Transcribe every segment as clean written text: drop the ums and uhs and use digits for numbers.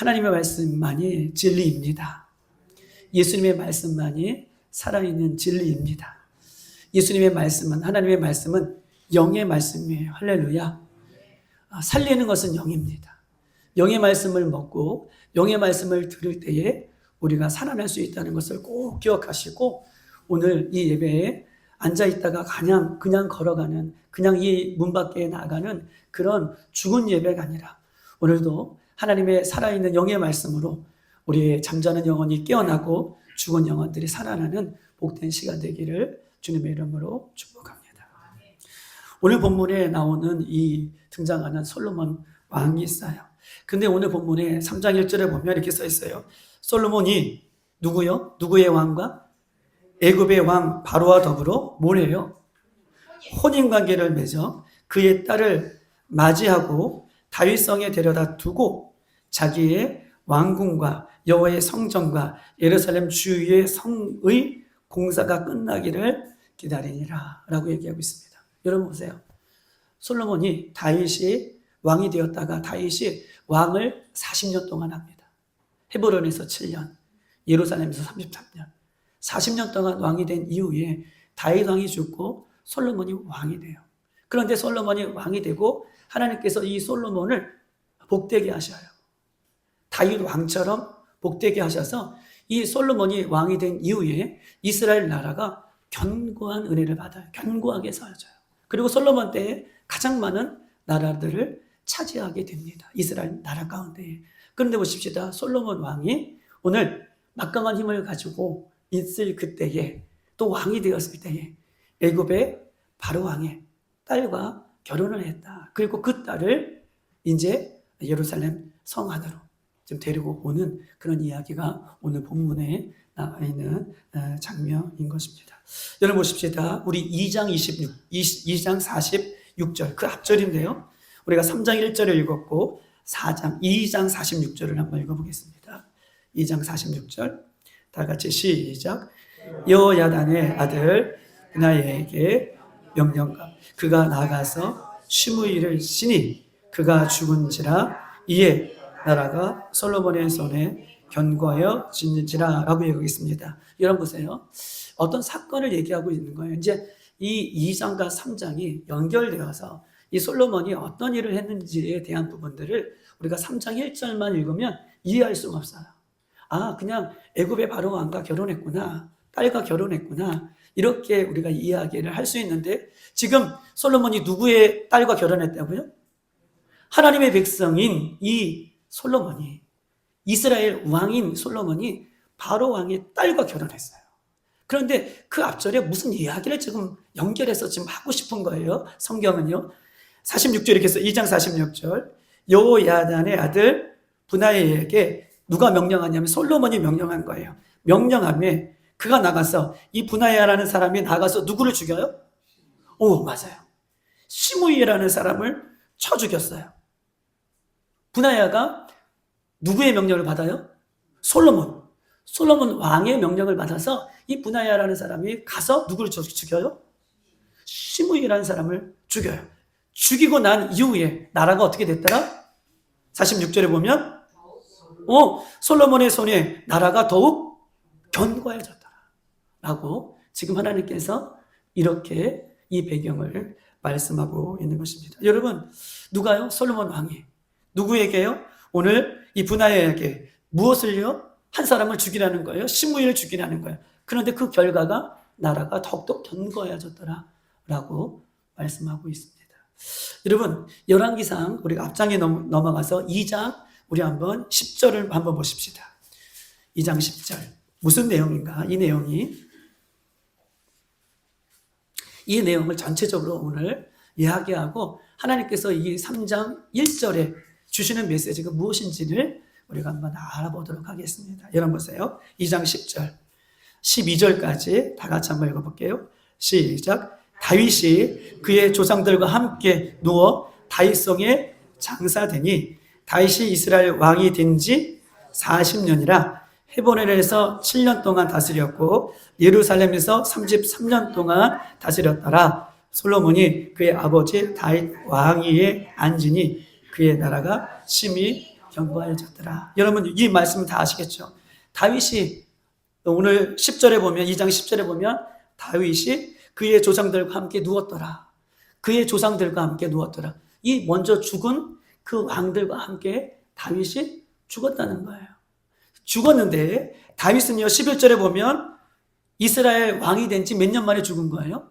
하나님의 말씀만이 진리입니다. 예수님의 말씀만이 살아있는 진리입니다. 예수님의 말씀은, 하나님의 말씀은 영의 말씀이에요. 할렐루야. 살리는 것은 영입니다. 영의 말씀을 먹고 영의 말씀을 들을 때에 우리가 살아날 수 있다는 것을 꼭 기억하시고, 오늘 이 예배에 앉아있다가 그냥 걸어가는, 그냥 이 문 밖에 나가는 그런 죽은 예배가 아니라, 오늘도 하나님의 살아있는 영의 말씀으로 우리의 잠자는 영혼이 깨어나고 죽은 영혼들이 살아나는 복된 시간 되기를 주님의 이름으로 축복합니다. 오늘 본문에 나오는 이 등장하는 솔로몬 왕이 있어요. 근데 오늘 본문에 3장 1절에 보면 이렇게 써 있어요. 솔로몬이 누구요? 누구의 왕과? 애굽의 왕 바로와 더불어 뭐래요? 혼인관계를 맺어 그의 딸을 맞이하고 다윗성에 데려다 두고 자기의 왕궁과 여호와의 성전과 예루살렘 주위의 성의 공사가 끝나기를 기다리니라 라고 얘기하고 있습니다. 여러분 보세요. 솔로몬이 다윗이 왕이 되었다가 다윗이 왕을 40년 동안 합니다. 헤브론에서 7년, 예루살렘에서 33년. 40년 동안 왕이 된 이후에 다윗 왕이 죽고 솔로몬이 왕이 돼요. 그런데 솔로몬이 왕이 되고 하나님께서 이 솔로몬을 복되게 하셔요. 다윗 왕처럼 복되게 하셔서 이 솔로몬이 왕이 된 이후에 이스라엘 나라가 견고한 은혜를 받아요. 견고하게 세워져요. 그리고 솔로몬 때에 가장 많은 나라들을 차지하게 됩니다. 이스라엘 나라 가운데. 그런데 보십시다. 솔로몬 왕이 오늘 막강한 힘을 가지고 있을 그때에, 또 왕이 되었을 때에 애굽의 바로 왕의 딸과 결혼을 했다. 그리고 그 딸을 이제 예루살렘 성 안으로 좀 데리고 오는 그런 이야기가 오늘 본문에 나와 있는 장면인 것입니다. 여러분 보십시다. 우리 2장 46절 그 앞절인데요. 우리가 3장 1절을 읽었고 2장 46절을 한번 읽어보겠습니다. 2장 46절 다 같이 시작. 여호야단의 아들 브나야에게 명령과 그가 나가서 시므이를 치니 그가 죽은지라 이에 나라가 솔로몬의 손에 견고하여 짓는지라 라고 얘기하겠습니다. 여러분 보세요. 어떤 사건을 얘기하고 있는 거예요. 이제 이 2장과 3장이 연결되어서 이 솔로몬이 어떤 일을 했는지에 대한 부분들을 우리가 3장 1절만 읽으면 이해할 수가 없어요. 아, 그냥 애굽의 바로 왕과 결혼했구나, 딸과 결혼했구나, 이렇게 우리가 이야기를 할 수 있는데, 지금 솔로몬이 누구의 딸과 결혼했다고요? 하나님의 백성인 이 솔로몬이, 이스라엘 왕인 솔로몬이 바로 왕의 딸과 결혼했어요. 그런데 그 앞절에 무슨 이야기를 지금 연결해서 지금 하고 싶은 거예요. 성경은요. 46절 이렇게 해서 2장 46절 여호야단의 아들 브나야에게 누가 명령하냐면 솔로몬이 명령한 거예요. 명령함에 그가 나가서, 이 브나야라는 사람이 나가서 누구를 죽여요? 오, 맞아요. 시므이라는 사람을 쳐 죽였어요. 브나야가 누구의 명령을 받아요? 솔로몬 왕의 명령을 받아서 이 브나야라는 사람이 가서 누구를 죽여요? 시므이라는 사람을 죽여요. 죽이고 난 이후에 나라가 어떻게 됐더라? 46절에 보면 솔로몬의 손에 나라가 더욱 견고해졌더라 라고 지금 하나님께서 이렇게 이 배경을 말씀하고 있는 것입니다. 여러분, 누가요? 솔로몬 왕이 누구에게요? 오늘 이 브나야에게 무엇을요? 한 사람을 죽이라는 거예요. 시므이를 죽이라는 거예요. 그런데 그 결과가 나라가 더욱더 견고해졌더라 라고 말씀하고 있습니다. 여러분, 열왕기상 우리가 앞장에 넘어가서 2장 우리 한번 10절을 한번 보십시다. 2장 10절 무슨 내용인가? 이 내용을 전체적으로 오늘 이야기하고 하나님께서 이 3장 1절에 주시는 메시지가 무엇인지를 우리가 한번 알아보도록 하겠습니다. 여러분 보세요. 2장 10절 12절까지 다 같이 한번 읽어볼게요. 시작. 다윗이 그의 조상들과 함께 누워 다윗성에 장사되니 다윗이 이스라엘 왕이 된 지 40년이라 헤브론에서 7년 동안 다스렸고 예루살렘에서 33년 동안 다스렸더라. 솔로몬이 그의 아버지 다윗 왕위에 앉으니 그의 나라가 심히 견고하여졌더라. 여러분 이 말씀은 다 아시겠죠? 다윗이 오늘 10절에 보면 2장 10절에 보면 다윗이 그의 조상들과 함께 누웠더라. 그의 조상들과 함께 누웠더라. 이 먼저 죽은 그 왕들과 함께 다윗이 죽었다는 거예요. 죽었는데 다윗은요 11절에 보면 이스라엘 왕이 된 지 몇 년 만에 죽은 거예요?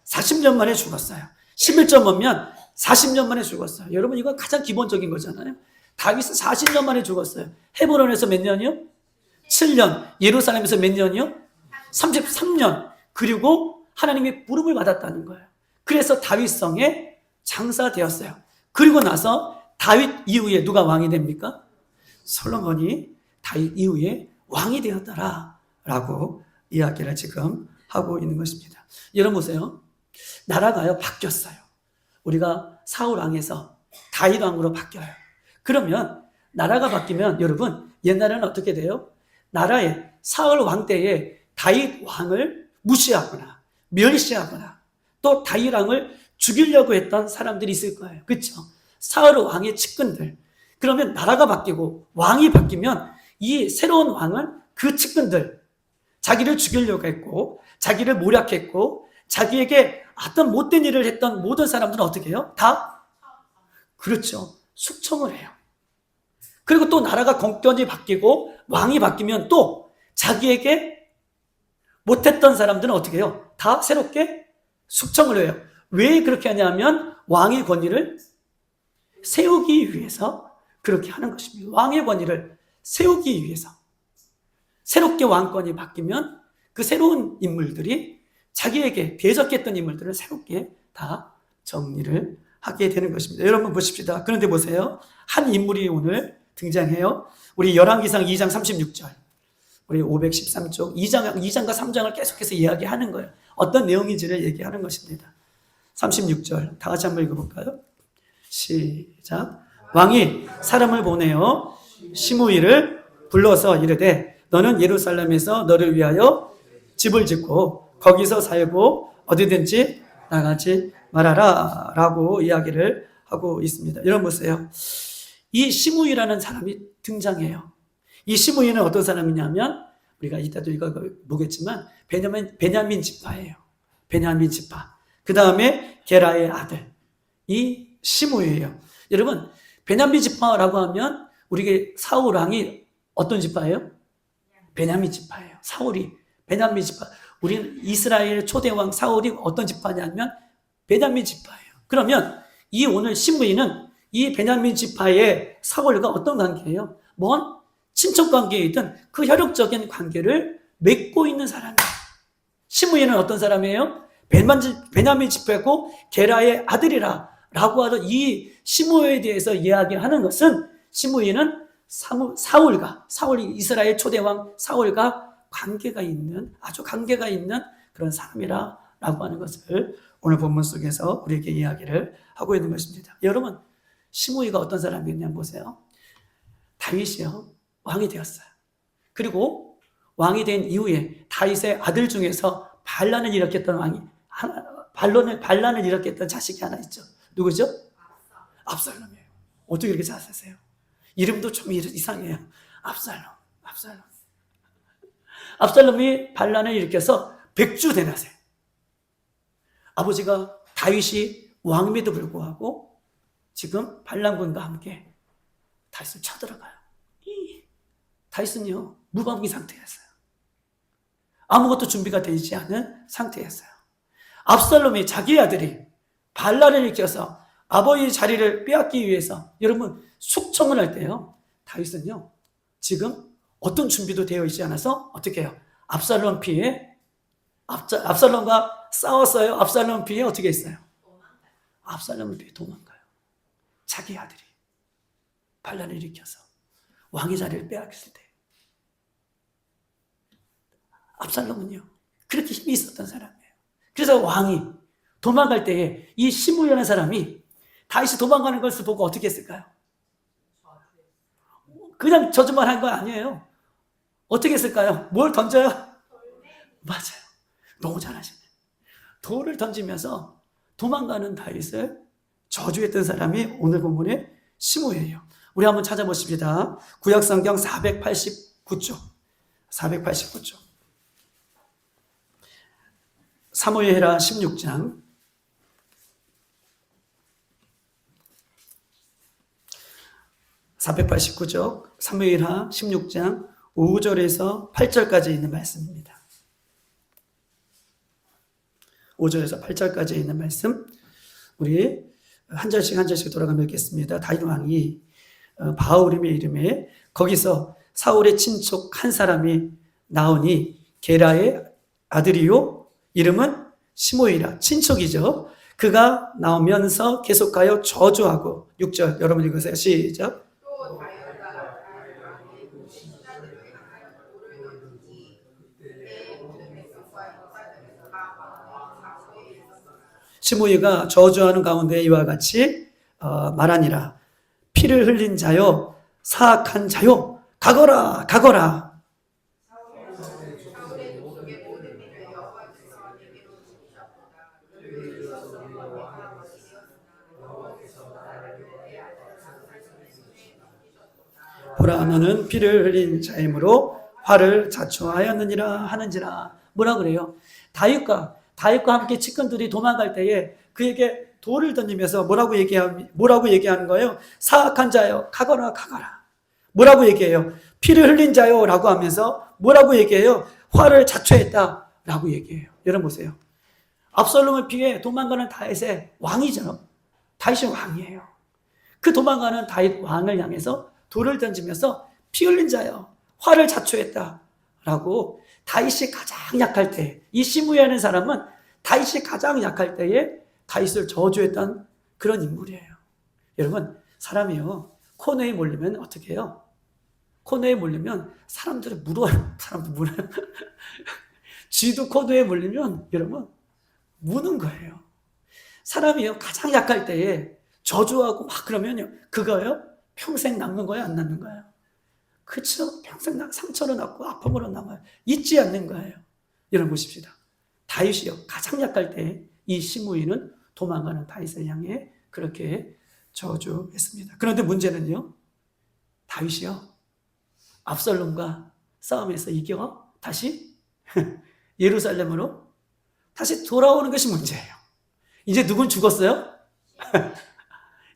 40년 만에 죽었어요. 11절 보면 40년 만에 죽었어요. 여러분 이거 가장 기본적인 거잖아요. 다윗은 40년 만에 죽었어요. 헤브론에서 몇 년이요? 7년. 예루살렘에서 몇 년이요? 33년. 그리고 하나님의 부름을 받았다는 거예요. 그래서 다윗성에 장사되었어요. 그리고 나서 다윗 이후에 누가 왕이 됩니까? 솔로몬이 다윗 이후에 왕이 되었더라 라고 이야기를 지금 하고 있는 것입니다. 여러분 보세요. 나라가요 바뀌었어요. 우리가 사울 왕에서 다윗 왕으로 바뀌어요. 그러면 나라가 바뀌면 여러분 옛날에는 어떻게 돼요? 나라에 사울 왕 때에 다윗 왕을 무시하거나 멸시하거나 또 다윗 왕을 죽이려고 했던 사람들이 있을 거예요. 그렇죠? 사울 왕의 측근들. 그러면 나라가 바뀌고 왕이 바뀌면 이 새로운 왕은 그 측근들 자기를 죽이려고 했고 자기를 모략했고 자기에게 어떤 못된 일을 했던 모든 사람들은 어떻게 해요? 다 그렇죠. 숙청을 해요. 그리고 또 나라가 공권이 바뀌고 왕이 바뀌면 또 자기에게 못했던 사람들은 어떻게 해요? 다 새롭게 숙청을 해요. 왜 그렇게 하냐면 왕의 권위를 세우기 위해서 그렇게 하는 것입니다. 왕의 권위를 세우기 위해서. 새롭게 왕권이 바뀌면 그 새로운 인물들이 자기에게 대적했던 인물들을 새롭게 다 정리를 하게 되는 것입니다. 여러분 보십시다. 그런데 보세요. 한 인물이 오늘 등장해요. 우리 열왕기상 2장 36절. 우리 513쪽 2장과 3장을 계속해서 이야기하는 거예요. 어떤 내용인지를 얘기하는 것입니다. 36절 다 같이 한번 읽어볼까요? 시작. 왕이 사람을 보내어 시므이를 불러서 이르되 너는 예루살렘에서 너를 위하여 집을 짓고 거기서 살고 어디든지 나가지 말아라 라고 이야기를 하고 있습니다. 여러분 보세요. 이 시므이라는 사람이 등장해요. 이 시므이는 어떤 사람이냐면 우리가 이따도 읽어보겠지만 베냐민 지파예요. 베냐민 지파. 그 다음에 게라의 아들 이 시므이예요. 여러분 베냐민 지파라고 하면 우리 사울 왕이 어떤 지파예요? 베냐민 지파예요. 사울이 베냐민 지파. 우리는 이스라엘 초대왕 사울이 어떤 지파냐면 베냐민 지파예요. 그러면 이 오늘 시므이는 이 베냐민 지파의 사울과 어떤 관계예요? 먼 친척 관계에 있던 그 혈육적인 관계를 맺고 있는 사람이에요. 시므이는 어떤 사람이에요? 베냐민 지파고 게라의 아들이라 라고 하던 이 시므이에 대해서 이야기하는 것은 시므이는 사울이 이스라엘 초대왕 사울과 관계가 있는 아주 관계가 있는 그런 사람이라고 하는 것을 오늘 본문 속에서 우리에게 이야기를 하고 있는 것입니다. 여러분 시므이가 어떤 사람이었냐 보세요. 다윗이요 왕이 되었어요. 그리고 왕이 된 이후에 다윗의 아들 중에서 반란을 일으켰던 왕이 반란을 일으켰던 자식이 하나 있죠. 누구죠? 압살롬이에요. 어떻게 이렇게 잘 사세요? 이름도 좀 이상해요. 압살롬이 반란을 일으켜서 백주대낮에 아버지가 다윗이 왕임에도 불구하고 지금 반란군과 함께 다윗을 쳐들어가요. 다윗은요 무방비 상태였어요. 아무것도 준비가 되지 않은 상태였어요. 압살롬이 자기 아들이 반란을 일으켜서 아버지의 자리를 빼앗기 위해서 여러분 숙청을 할 때요 다윗은요 지금 어떤 준비도 되어 있지 않아서 어떻게 해요? 압살롬 피해 압살롬과 싸웠어요. 압살롬 피해 어떻게 했어요? 압살롬을 피해 도망가요. 자기 아들이 반란을 일으켜서 왕의 자리를 빼앗겼을 때 압살롬은요 그렇게 힘이 있었던 사람이에요. 그래서 왕이 도망갈 때에 이 시므이라는 사람이 다윗이 도망가는 것을 보고 어떻게 했을까요? 그냥 저주만 한 거 아니에요. 어떻게 했을까요? 뭘 던져요? 맞아요. 너무 잘하시네. 돌을 던지면서 도망가는 다윗을 저주했던 사람이 오늘 본문의 시므이예요. 우리 한번 찾아보십시다. 구약성경 489쪽. 489쪽. 사무엘하 16장. 489쪽 사무엘하 16장 5절에서 8절까지 있는 말씀입니다. 5절에서 8절까지 있는 말씀 우리 한 절씩 한 절씩 돌아가며 읽겠습니다. 다윗 왕이 바울임의 이름에 거기서 사울의 친척 한 사람이 나오니 게라의 아들이요 이름은 시므이라 친척이죠. 그가 나오면서 계속하여 저주하고 6절 여러분 읽으세요. 시작. 시므이가 저주하는 가운데 이와 같이 말하니라. 피를 흘린 자요 사악한 자요 가거라 가거라. 보라 너는 피를 흘린 자이므로 화를 자초하였느니라 하는지라. 뭐라 그래요? 다윗과 함께 측근들이 도망갈 때에 그에게 돌을 던지면서 뭐라고 얘기하는 거예요? 사악한 자요 가거라 가거라. 뭐라고 얘기해요? 피를 흘린 자요 라고 하면서 뭐라고 얘기해요? 화를 자초했다 라고 얘기해요. 여러분 보세요. 압살롬을 피해 도망가는 다윗의 왕이죠. 다윗이 왕이에요. 그 도망가는 다윗 왕을 향해서 돌을 던지면서 피 흘린 자요 화를 자초했다 라고 다윗이 가장 약할 때, 이 시므이라는 사람은 다윗이 가장 약할 때에 다윗을 저주했던 그런 인물이에요. 여러분 사람이요 코너에 몰리면 어떻게 해요? 코너에 몰리면 사람들을 물어요. 쥐도 코너에 몰리면 여러분 무는 거예요. 사람이요 가장 약할 때에 저주하고 막 그러면요 그거요 평생 남는 거예요 안 남는 거예요? 그렇죠. 평생 상처로 남고 아픔으로 남아요. 잊지 않는 거예요. 여러분 보십시다. 다윗이요 가장 약할 때 이 시므이는 도망가는 다윗을 향해 그렇게 저주했습니다. 그런데 문제는요 다윗이요 압살롬과 싸움에서 이겨 다시 예루살렘으로 다시 돌아오는 것이 문제예요. 이제 누군 죽었어요?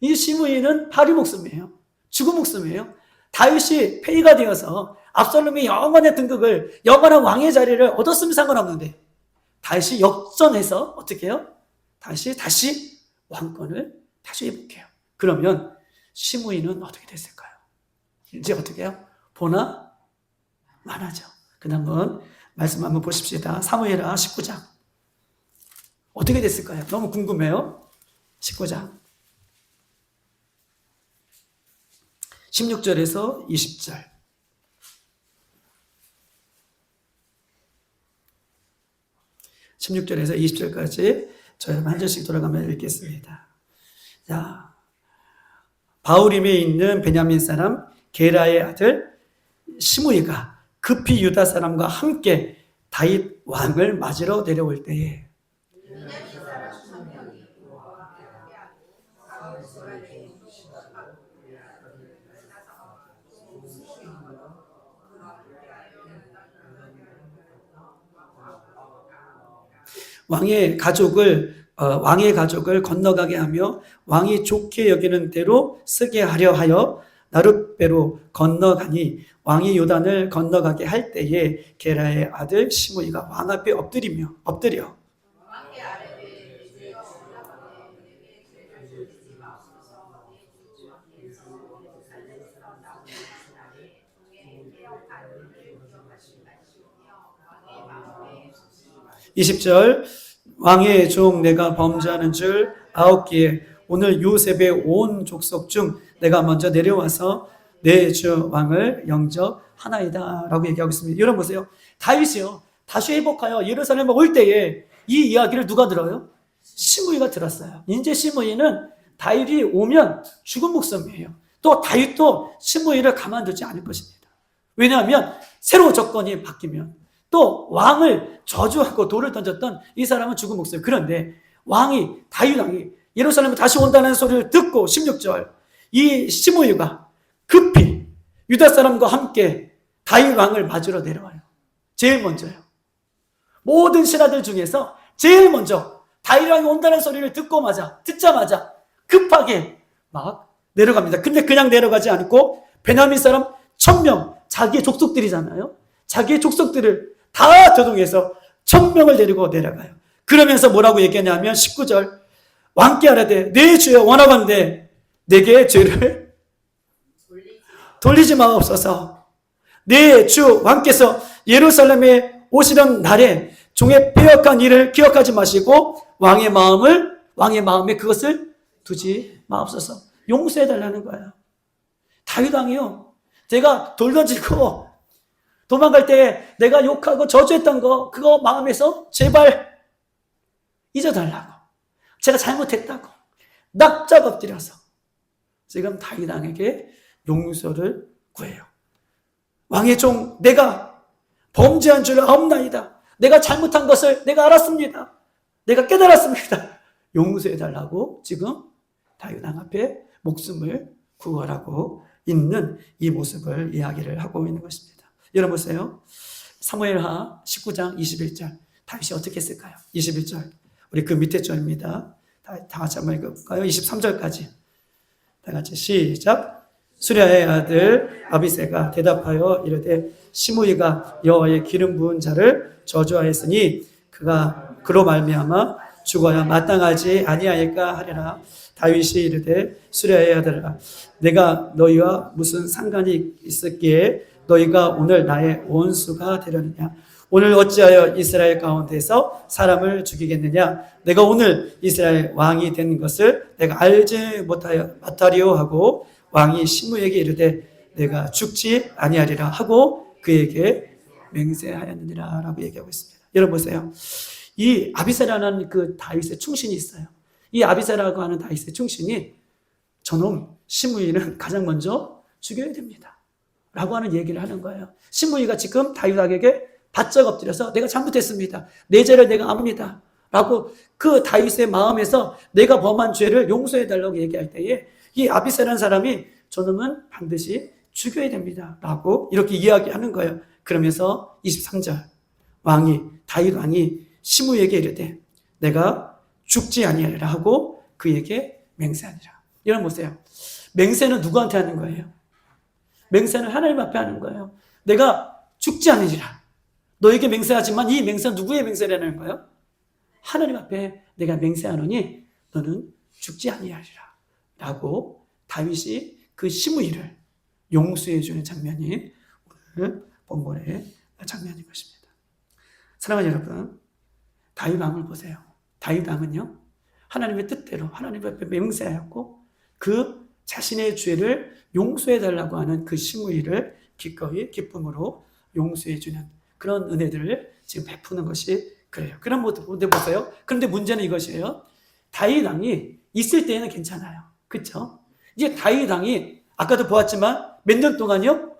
이 시므이는 파리 목숨이에요. 죽은 목숨이에요. 다윗이 폐위가 되어서 압살롬이 영원의 등극을 영원한 왕의 자리를 얻었으면 상관없는데 다윗이 역전해서 어떻게 해요? 다시 왕권을 다시 회복해요. 그러면 시므이는 어떻게 됐을까요? 이제 어떻게 해요? 보나 마나죠. 그다음 한번 말씀 한번 보십시다. 사무엘하 19장 어떻게 됐을까요? 너무 궁금해요. 19장 16절에서 20절. 16절에서 20절까지 저희 한 절씩 돌아가며 읽겠습니다. 자, 바울임에 있는 베냐민 사람 게라의 아들 시므이가 급히 유다 사람과 함께 다윗 왕을 맞으러 내려올 때에 왕의 가족을 건너가게 하며 왕이 좋게 여기는 대로 쓰게 하려 하여 나룻배로 건너가니 왕이 요단을 건너가게 할 때에 게라의 아들 시므이가 왕 앞에 엎드려 (20절) 왕의 종 내가 범죄하는 줄 아옵기에 오늘 요셉의 온 족속 중 내가 먼저 내려와서 내 주 왕을 영접하나이다 라고 얘기하고 있습니다. 여러분 보세요. 다윗이요 다시 회복하여 예루살렘에 올 때에 이 이야기를 누가 들어요? 시므이가 들었어요. 이제 시므이는 다윗이 오면 죽은 목숨이에요. 또 다윗도 시므이를 가만두지 않을 것입니다. 왜냐하면 새로운 조건이 바뀌면 또 왕을 저주하고 돌을 던졌던 이 사람은 죽은 목숨. 그런데 다윗 왕이 예루살렘에 다시 온다는 소리를 듣고 16절 이 시므이가 급히 유다 사람과 함께 다윗 왕을 맞으러 내려와요. 제일 먼저요. 모든 신하들 중에서 제일 먼저 다윗 왕이 온다는 소리를 듣자마자 급하게 막 내려갑니다. 근데 그냥 내려가지 않고 베냐민 사람 1000명, 자기의 족속들이잖아요. 자기의 족속들을 다 조동해서 1000명을 데리고 내려가요. 그러면서 뭐라고 얘기하냐면 19절, 왕께 하라되 내 주여 원하건대 내게 죄를 돌리지 마옵소서. 내 주 왕께서 예루살렘에 오시던 날에 종의 패역한 일을 기억하지 마시고 왕의 마음에 그것을 두지 마옵소서. 용서해달라는 거예요. 다윗 왕이요, 제가 돌 던지고 도망갈 때 내가 욕하고 저주했던 거, 그거 마음에서 제발 잊어달라고, 제가 잘못했다고 납작 엎드려서 지금 다윗 왕에게 용서를 구해요. 왕의 종 내가 범죄한 줄 아옵나이다. 내가 잘못한 것을 내가 알았습니다. 내가 깨달았습니다. 용서해달라고 지금 다윗 왕 앞에 목숨을 구하라고 있는 이 모습을 이야기를 하고 있는 것입니다. 여러분 보세요. 사무엘하 19장 21절 다윗이 어떻게 했을까요? 21절 우리 그 밑에 절입니다. 다 같이 한번 읽어볼까요? 23절까지 다 같이 시작. 수랴의 아들 아비새가 대답하여 이르되 시므이가 여호와의 기름 부은 자를 저주하였으니 그가 그로 말미암아 죽어야 마땅하지 아니하일까 하리라. 다윗이 이르되 수랴의 아들아 내가 너희와 무슨 상관이 있었기에 너희가 오늘 나의 원수가 되려느냐. 오늘 어찌하여 이스라엘 가운데서 사람을 죽이겠느냐. 내가 오늘 이스라엘 왕이 된 것을 내가 알지 못하리오 하고 왕이 시므에게 이르되 내가 죽지 아니하리라 하고 그에게 맹세하였느니라 라고 얘기하고 있습니다. 여러분 보세요. 이 아비새라는 그 다윗의 충신이 있어요. 이 아비새라고 하는 다윗의 충신이 저놈 시므이는 가장 먼저 죽여야 됩니다 라고 하는 얘기를 하는 거예요. 시므이가 지금 다윗에게 바짝 엎드려서 내가 잘못했습니다. 내 죄를 내가 압니다 라고 그 다윗의 마음에서 내가 범한 죄를 용서해달라고 얘기할 때에 이 아비새라는 사람이 저놈은 반드시 죽여야 됩니다 라고 이렇게 이야기하는 거예요. 그러면서 23절 다윗 왕이 시므에게 이르되 내가 죽지 아니하리라 하고 그에게 맹세하니라. 여러분 보세요. 맹세는 누구한테 하는 거예요? 맹세는 하나님 앞에 하는 거예요. 내가 죽지 않으리라. 너에게 맹세하지만 이 맹세는 누구의 맹세라는 거예요? 하나님 앞에 내가 맹세하노니 너는 죽지 아니하리라 라고 다윗이 그 시므이를 용서해 주는 장면이 오늘 본문의 장면인 것입니다. 사랑하는 여러분, 다윗 왕을 보세요. 다윗 왕은요, 하나님의 뜻대로 하나님 앞에 맹세하였고 그 자신의 죄를 용서해 달라고 하는 그 시므이를 기꺼이 기쁨으로 용서해 주는 그런 은혜들을 지금 베푸는 것이 그래요. 그런 모습 보세요. 그런데 문제는 이것이에요. 다윗 왕이 있을 때에는 괜찮아요. 그렇죠? 이제 다윗 왕이 아까도 보았지만 몇 년 동안요?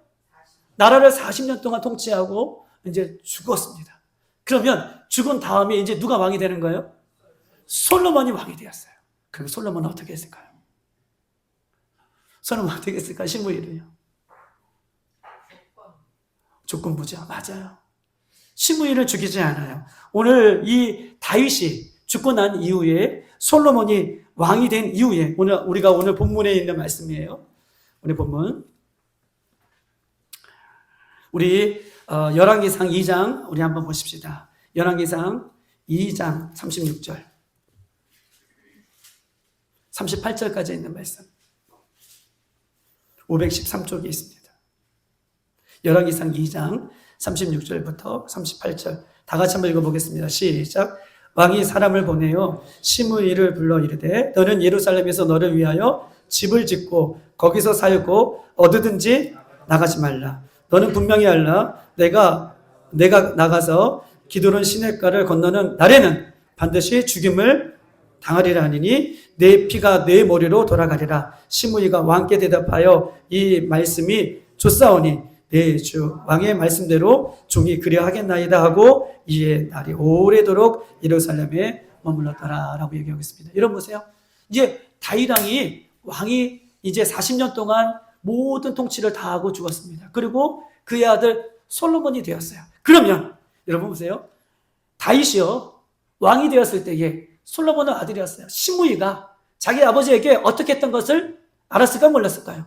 나라를 40년 동안 통치하고 이제 죽었습니다. 그러면 죽은 다음에 이제 누가 왕이 되는 거예요? 솔로몬이 왕이 되었어요. 그럼 솔로몬은 어떻게 했을까요? 솔로몬은 어떻게 했을까요? 시므이를요. 조건부죠. 맞아요. 시므이를 죽이지 않아요. 오늘 이 다윗이 죽고 난 이후에 솔로몬이 왕이 된 이후에 우리가 오늘 본문에 있는 말씀이에요. 오늘 본문 우리 열왕기상 2장 우리 한번 보십시다. 열왕기상 2장 36절 38절까지 있는 말씀 513쪽에 있습니다. 열왕기상 2장 36절부터 38절 다 같이 한번 읽어보겠습니다. 시작. 왕이 사람을 보내어 시므이를 불러 이르되 너는 예루살렘에서 너를 위하여 집을 짓고 거기서 살고 어디든지 나가지 말라. 너는 분명히 알라. 내가 나가서 기드론 시냇가를 건너는 날에는 반드시 죽임을 당하리라 하니니 내 피가 내 머리로 돌아가리라. 시므이가 왕께 대답하여 이 말씀이 좋사오니 내 주 왕의 말씀대로 종이 그려 하겠나이다 하고 이에 날이 오래도록 예루살렘에 머물렀더라 라고 얘기하고 있습니다. 여러분 보세요. 이제 다윗 왕이 이제 40년 동안 모든 통치를 다 하고 죽었습니다. 그리고 그의 아들 솔로몬이 되었어요. 그러면 여러분 보세요. 다윗이요, 왕이 되었을 때에 솔로몬의 아들이었어요. 시므이가 자기 아버지에게 어떻게 했던 것을 알았을까 몰랐을까요?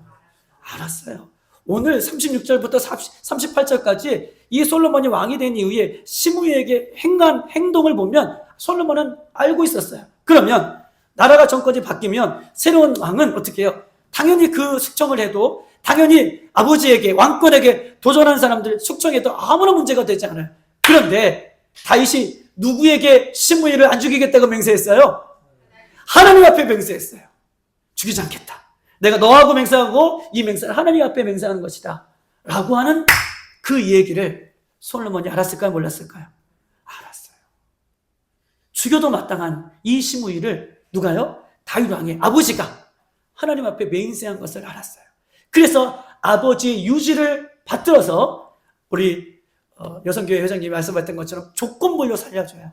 알았어요. 오늘 36절부터 38절까지 이 솔로몬이 왕이 된 이후에 시므이에게 행한 행동을 보면 솔로몬은 알고 있었어요. 그러면 나라가 정권이 바뀌면 새로운 왕은 어떻게 해요? 당연히 그 숙청을 해도, 당연히 아버지에게, 왕권에게 도전한 사람들 숙청해도 아무런 문제가 되지 않아요. 그런데 다윗이 누구에게 시므이를 안 죽이겠다고 맹세했어요? 하나님 앞에 맹세했어요. 죽이지 않겠다. 내가 너하고 맹세하고 이 맹세는 하나님 앞에 맹세하는 것이다 라고 하는 그 얘기를 솔로몬이 알았을까요? 몰랐을까요? 알았어요. 죽여도 마땅한 이 시므이를 누가요? 다윗 왕의 아버지가 하나님 앞에 맹세한 것을 알았어요. 그래서 아버지의 유지를 받들어서 우리 여성교회 회장님이 말씀하셨던 것처럼 조건부로 살려줘요.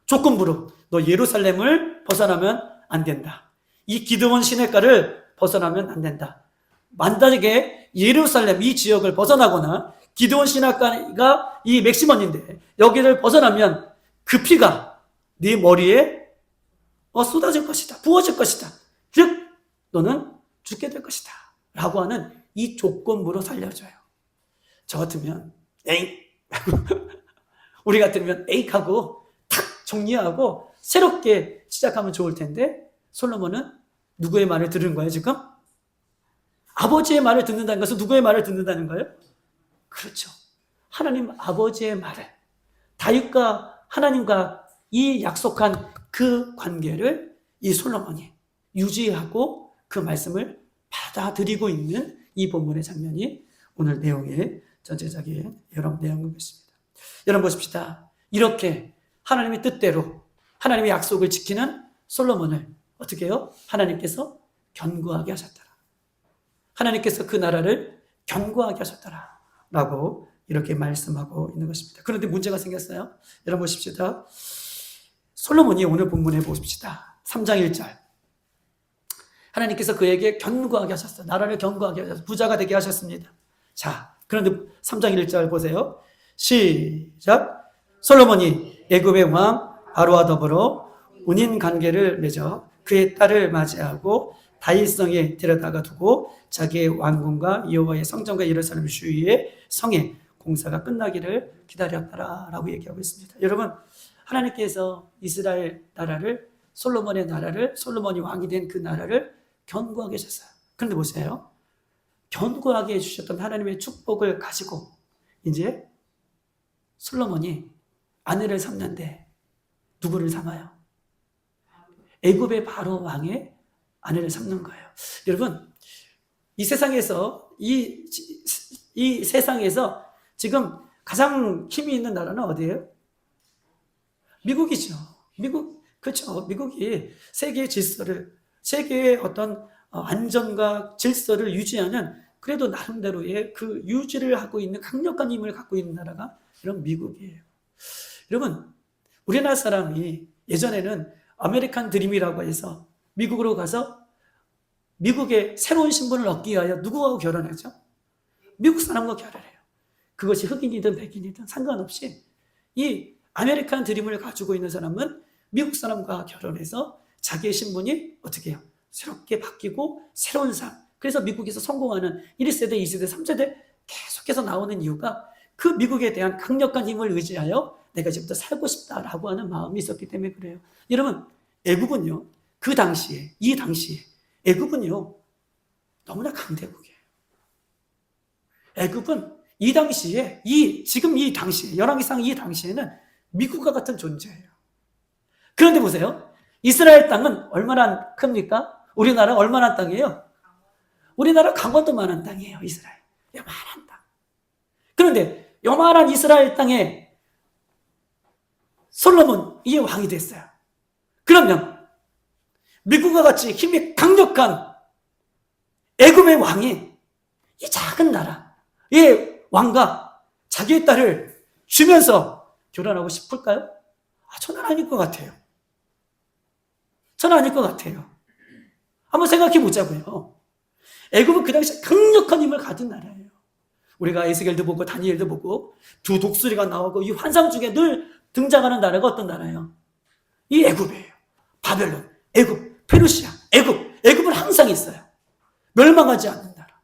조건부로 너 예루살렘을 벗어나면 안 된다. 이 기드몬 시내가를 벗어나면 안 된다. 만약에 예루살렘 이 지역을 벗어나거나 기드몬 시내가가 이 맥시멈인데 여기를 벗어나면 그 피가 네 머리에 쏟아질 것이다. 부어질 것이다. 즉 너는 죽게 될 것이다 라고 하는 이 조건부로 살려줘요. 저 같으면 에잉 우리 같으면 에익 하고 탁 정리하고 새롭게 시작하면 좋을 텐데, 솔로몬은 누구의 말을 들은 거예요 지금? 아버지의 말을 듣는다는 것은 누구의 말을 듣는다는 거예요? 그렇죠. 하나님 아버지의 말을, 다윗과 하나님과 이 약속한 그 관계를 이 솔로몬이 유지하고 그 말씀을 받아들이고 있는 이 본문의 장면이 오늘 내용의 전체적인 여러분 내용인 것입니다. 여러분 보십시다. 이렇게 하나님의 뜻대로 하나님의 약속을 지키는 솔로몬을 어떻게 해요? 하나님께서 견고하게 하셨더라. 하나님께서 그 나라를 견고하게 하셨더라 라고 이렇게 말씀하고 있는 것입니다. 그런데 문제가 생겼어요. 여러분 보십시다. 솔로몬이 오늘 본문에 보십시다. 3장 1절. 하나님께서 그에게 견고하게 하셨어요. 나라를 견고하게 하셨어요. 부자가 되게 하셨습니다. 자, 그런데 3장 1절 보세요. 시작. 솔로몬이 애굽의 왕 바로와 더불어 운인 관계를 맺어 그의 딸을 맞이하고 다윗성에 데려다가 두고 자기의 왕궁과 여호와의 성전과 예루살렘 주위의 성에 공사가 끝나기를 기다렸더라 라고 얘기하고 있습니다. 여러분, 하나님께서 이스라엘 나라를, 솔로몬의 나라를, 솔로몬이 왕이 된 그 나라를 견고하게 하셨어요. 그런데 보세요. 견고하게 해주셨던 하나님의 축복을 가지고 이제 솔로몬이 아내를 삼는데 누구를 삼아요? 애굽의 바로 왕의 아내를 삼는 거예요. 여러분, 이 세상에서 이 세상에서 지금 가장 힘이 있는 나라는 어디예요? 미국이죠. 미국, 그렇죠. 미국이 세계의 질서를, 세계의 어떤 안전과 질서를 유지하는, 그래도 나름대로의 그 유지를 하고 있는 강력한 힘을 갖고 있는 나라가 이런 미국이에요. 여러분, 우리나라 사람이 예전에는 아메리칸 드림이라고 해서 미국으로 가서 미국의 새로운 신분을 얻기 위하여 누구하고 결혼하죠? 미국 사람과 결혼해요. 그것이 흑인이든 백인이든 상관없이 이 아메리칸 드림을 가지고 있는 사람은 미국 사람과 결혼해서 자기의 신분이 어떻게 해요? 새롭게 바뀌고 새로운 삶. 그래서 미국에서 성공하는 1세대, 2세대, 3세대 계속해서 나오는 이유가 그 미국에 대한 강력한 힘을 의지하여 내가 이제부터 살고 싶다라고 하는 마음이 있었기 때문에 그래요. 여러분, 애굽은요, 그 당시에, 이 당시에 애굽은요 너무나 강대국이에요. 애굽은 이 당시에, 지금 이 당시에, 열왕기상 이 당시에는 미국과 같은 존재예요. 그런데 보세요. 이스라엘 땅은 얼마나 큽니까? 우리나라 얼마나 땅이에요? 우리나라 강원도만한 땅이에요. 이스라엘. 요만한 땅. 그런데 요만한 이스라엘 땅에 솔로몬이 왕이 됐어요. 그러면 미국과 같이 힘이 강력한 애굽의 왕이 이 작은 나라의 왕과 자기의 딸을 주면서 결혼하고 싶을까요? 저는 아닐 것 같아요. 저는 아닐 것 같아요. 한번 생각해 보자고요. 애굽은 그 당시에 강력한 힘을 가진 나라예요. 우리가 에스겔도 보고 다니엘도 보고 두 독수리가 나오고 이 환상 중에 늘 등장하는 나라가 어떤 나라예요? 이 애굽이에요. 바벨론, 애굽, 페르시아, 애굽은 항상 있어요. 멸망하지 않는 나라.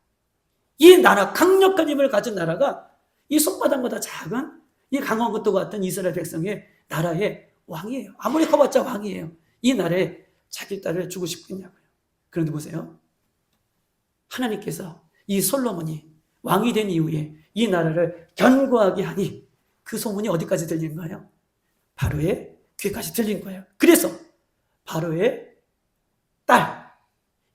이 나라, 강력한 힘을 가진 나라가 이 손바닥보다 작은 이 강한 것도 같은 이스라엘 백성의 나라의 왕이에요. 아무리 커봤자 왕이에요. 이 나라에 자기 딸을 주고 싶겠냐고요. 그런데 보세요. 하나님께서 이 솔로몬이 왕이 된 이후에 이 나라를 견고하게 하니 그 소문이 어디까지 들린 거예요? 바로의 귀까지 들린 거예요. 그래서 바로의 딸,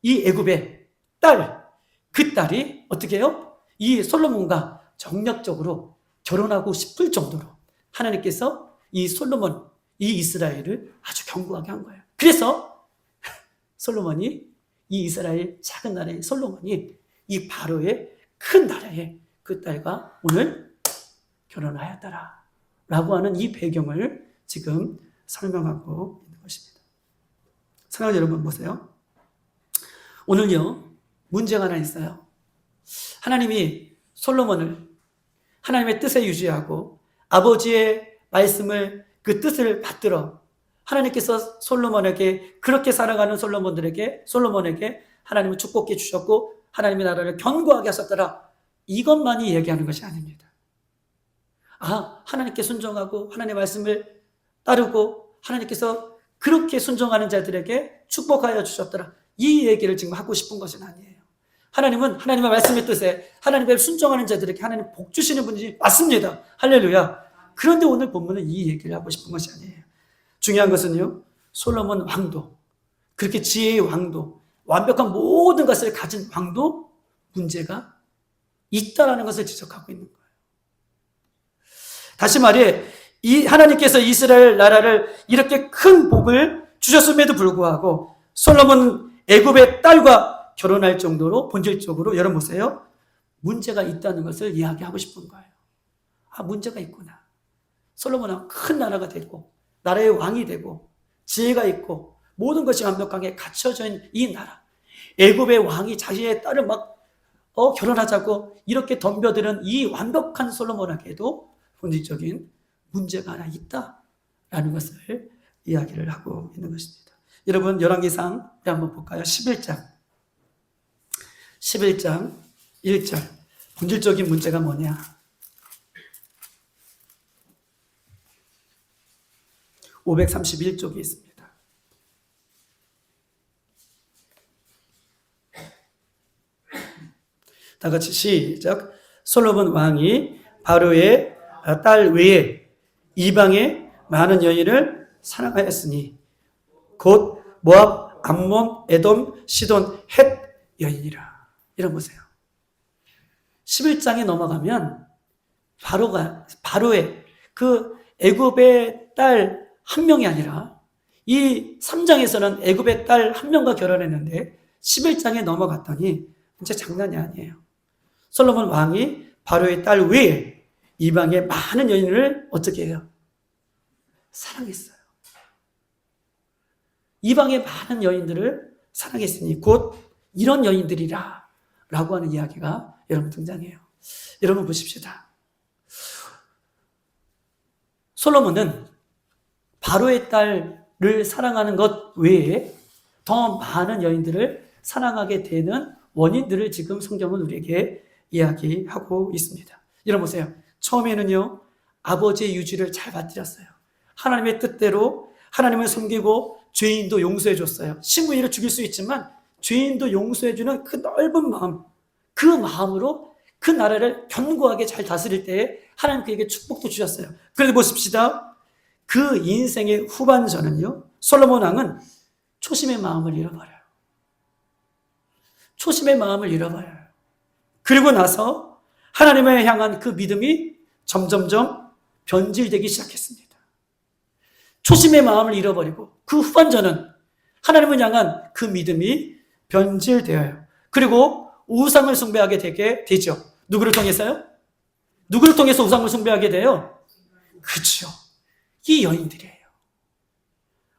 이 애굽의 딸, 그 딸이 어떻게 해요? 이 솔로몬과 정략적으로 결혼하고 싶을 정도로 하나님께서 이 솔로몬, 이 이스라엘을 아주 견고하게 한 거예요. 그래서 솔로몬이 이 이스라엘 작은 나라의 솔로몬이 이 바로의 큰 나라의 그 딸과 오늘 결혼하였더라 라고 하는 이 배경을 지금 설명하고 있는 것입니다. 사랑하는 여러분 보세요. 오늘요 문제가 하나 있어요. 하나님이 솔로몬을 하나님의 뜻에 유지하고 아버지의 말씀을 그 뜻을 받들어 하나님께서 솔로몬에게 그렇게 살아가는 솔로몬에게 하나님은 축복해 주셨고 하나님의 나라를 견고하게 하셨더라. 이것만이 얘기하는 것이 아닙니다. 하나님께 순종하고 하나님의 말씀을 따르고 하나님께서 그렇게 순종하는 자들에게 축복하여 주셨더라. 이 얘기를 지금 하고 싶은 것은 아니에요. 하나님은 하나님의 말씀의 뜻에 하나님의 순종하는 자들에게 하나님 복 주시는 분이 맞습니다. 할렐루야. 그런데 오늘 본문은 이 얘기를 하고 싶은 것이 아니에요. 중요한 것은요, 솔로몬 왕도, 그렇게 지혜의 왕도, 완벽한 모든 것을 가진 왕도 문제가 있다라는 것을 지적하고 있는 거예요. 다시 말해, 하나님께서 이스라엘 나라를 이렇게 큰 복을 주셨음에도 불구하고 솔로몬 애굽의 딸과 결혼할 정도로 본질적으로 여러분 보세요. 문제가 있다는 것을 이야기하고 싶은 거예요. 문제가 있구나. 솔로몬은 큰 나라가 되고 나라의 왕이 되고 지혜가 있고 모든 것이 완벽하게 갖춰져 있는 이 나라. 애굽의 왕이 자신의 딸을 결혼하자고 이렇게 덤벼드는 이 완벽한 솔로몬에게도 본질적인 문제가 하나 있다라는 것을 이야기를 하고 있는 것입니다. 여러분 열왕기상 한번 볼까요? 11장 1절 본질적인 문제가 뭐냐? 531쪽에 있습니다. 다 같이 시작. 솔로몬 왕이 바로의 딸 외에 이방의 많은 여인을 사랑하였으니 곧 모압, 암몬, 에돔, 시돈, 헷 여인이라. 이런 보세요. 11장에 넘어가면 바로의 그 애굽의 딸 한 명이 아니라 이 3장에서는 애굽의 딸 한 명과 결혼했는데 11장에 넘어갔더니 진짜 장난이 아니에요. 솔로몬 왕이 바로의 딸 외에 이방의 많은 여인을 어떻게 해요? 사랑했어요. 이방의 많은 여인들을 사랑했으니 곧 이런 여인들이라 라고 하는 이야기가 여러분 등장해요. 여러분 보십시다. 솔로몬은 바로의 딸을 사랑하는 것 외에 더 많은 여인들을 사랑하게 되는 원인들을 지금 성경은 우리에게 이야기하고 있습니다. 여러분 보세요. 처음에는요, 아버지의 유지를 잘 받들었어요. 하나님의 뜻대로 하나님을 섬기고 죄인도 용서해 줬어요. 시므이를 죽일 수 있지만 죄인도 용서해 주는 그 넓은 마음, 그 마음으로 그 나라를 견고하게 잘 다스릴 때에 하나님 그에게 축복도 주셨어요. 그런데 보십시다. 그 인생의 후반전은요, 솔로몬 왕은 초심의 마음을 잃어버려요. 초심의 마음을 잃어버려요. 그리고 나서 하나님을 향한 그 믿음이 점점점 변질되기 시작했습니다. 초심의 마음을 잃어버리고 그 후반전은 하나님을 향한 그 믿음이 변질되어요. 그리고 우상을 숭배하게 되게 되죠. 누구를 통해서요? 누구를 통해서 우상을 숭배하게 돼요? 그렇죠. 이 여인들이에요.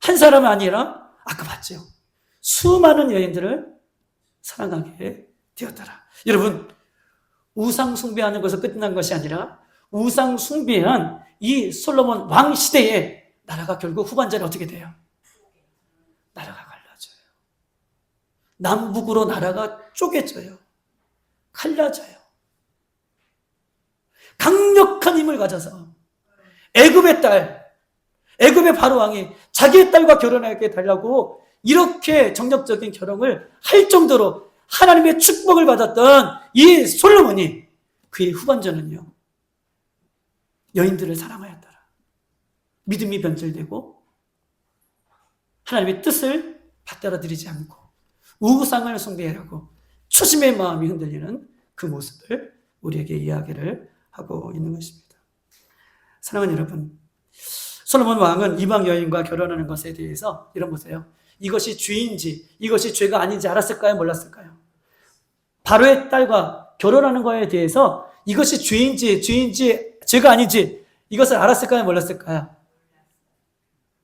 한 사람이 아니라 아까 봤죠. 수많은 여인들을 사랑하게 되었더라. 여러분, 우상 숭배하는 것은 끝난 것이 아니라 우상 숭배한 이 솔로몬 왕 시대에 나라가 결국 후반전에 어떻게 돼요? 나라가 갈라져요. 남북으로 나라가 쪼개져요. 갈라져요. 강력한 힘을 가져서 애굽의 딸, 애굽의 바로왕이 자기의 딸과 결혼하게 달라고 이렇게 정력적인 결혼을 할 정도로 하나님의 축복을 받았던 이 솔로몬이 그의 후반전은요, 여인들을 사랑하였더라. 믿음이 변질되고 하나님의 뜻을 받들어들이지 않고 우상을 숭배하려고 초심의 마음이 흔들리는 그 모습을 우리에게 이야기를 하고 있는 것입니다. 사랑하는 여러분, 솔로몬 왕은 이방 여인과 결혼하는 것에 대해서 이런 보세요. 이것이 죄인지 이것이 죄가 아닌지 알았을까요? 몰랐을까요? 바로의 딸과 결혼하는 것에 대해서 이것이 죄인지 죄가 아닌지 이것을 알았을까요? 몰랐을까요?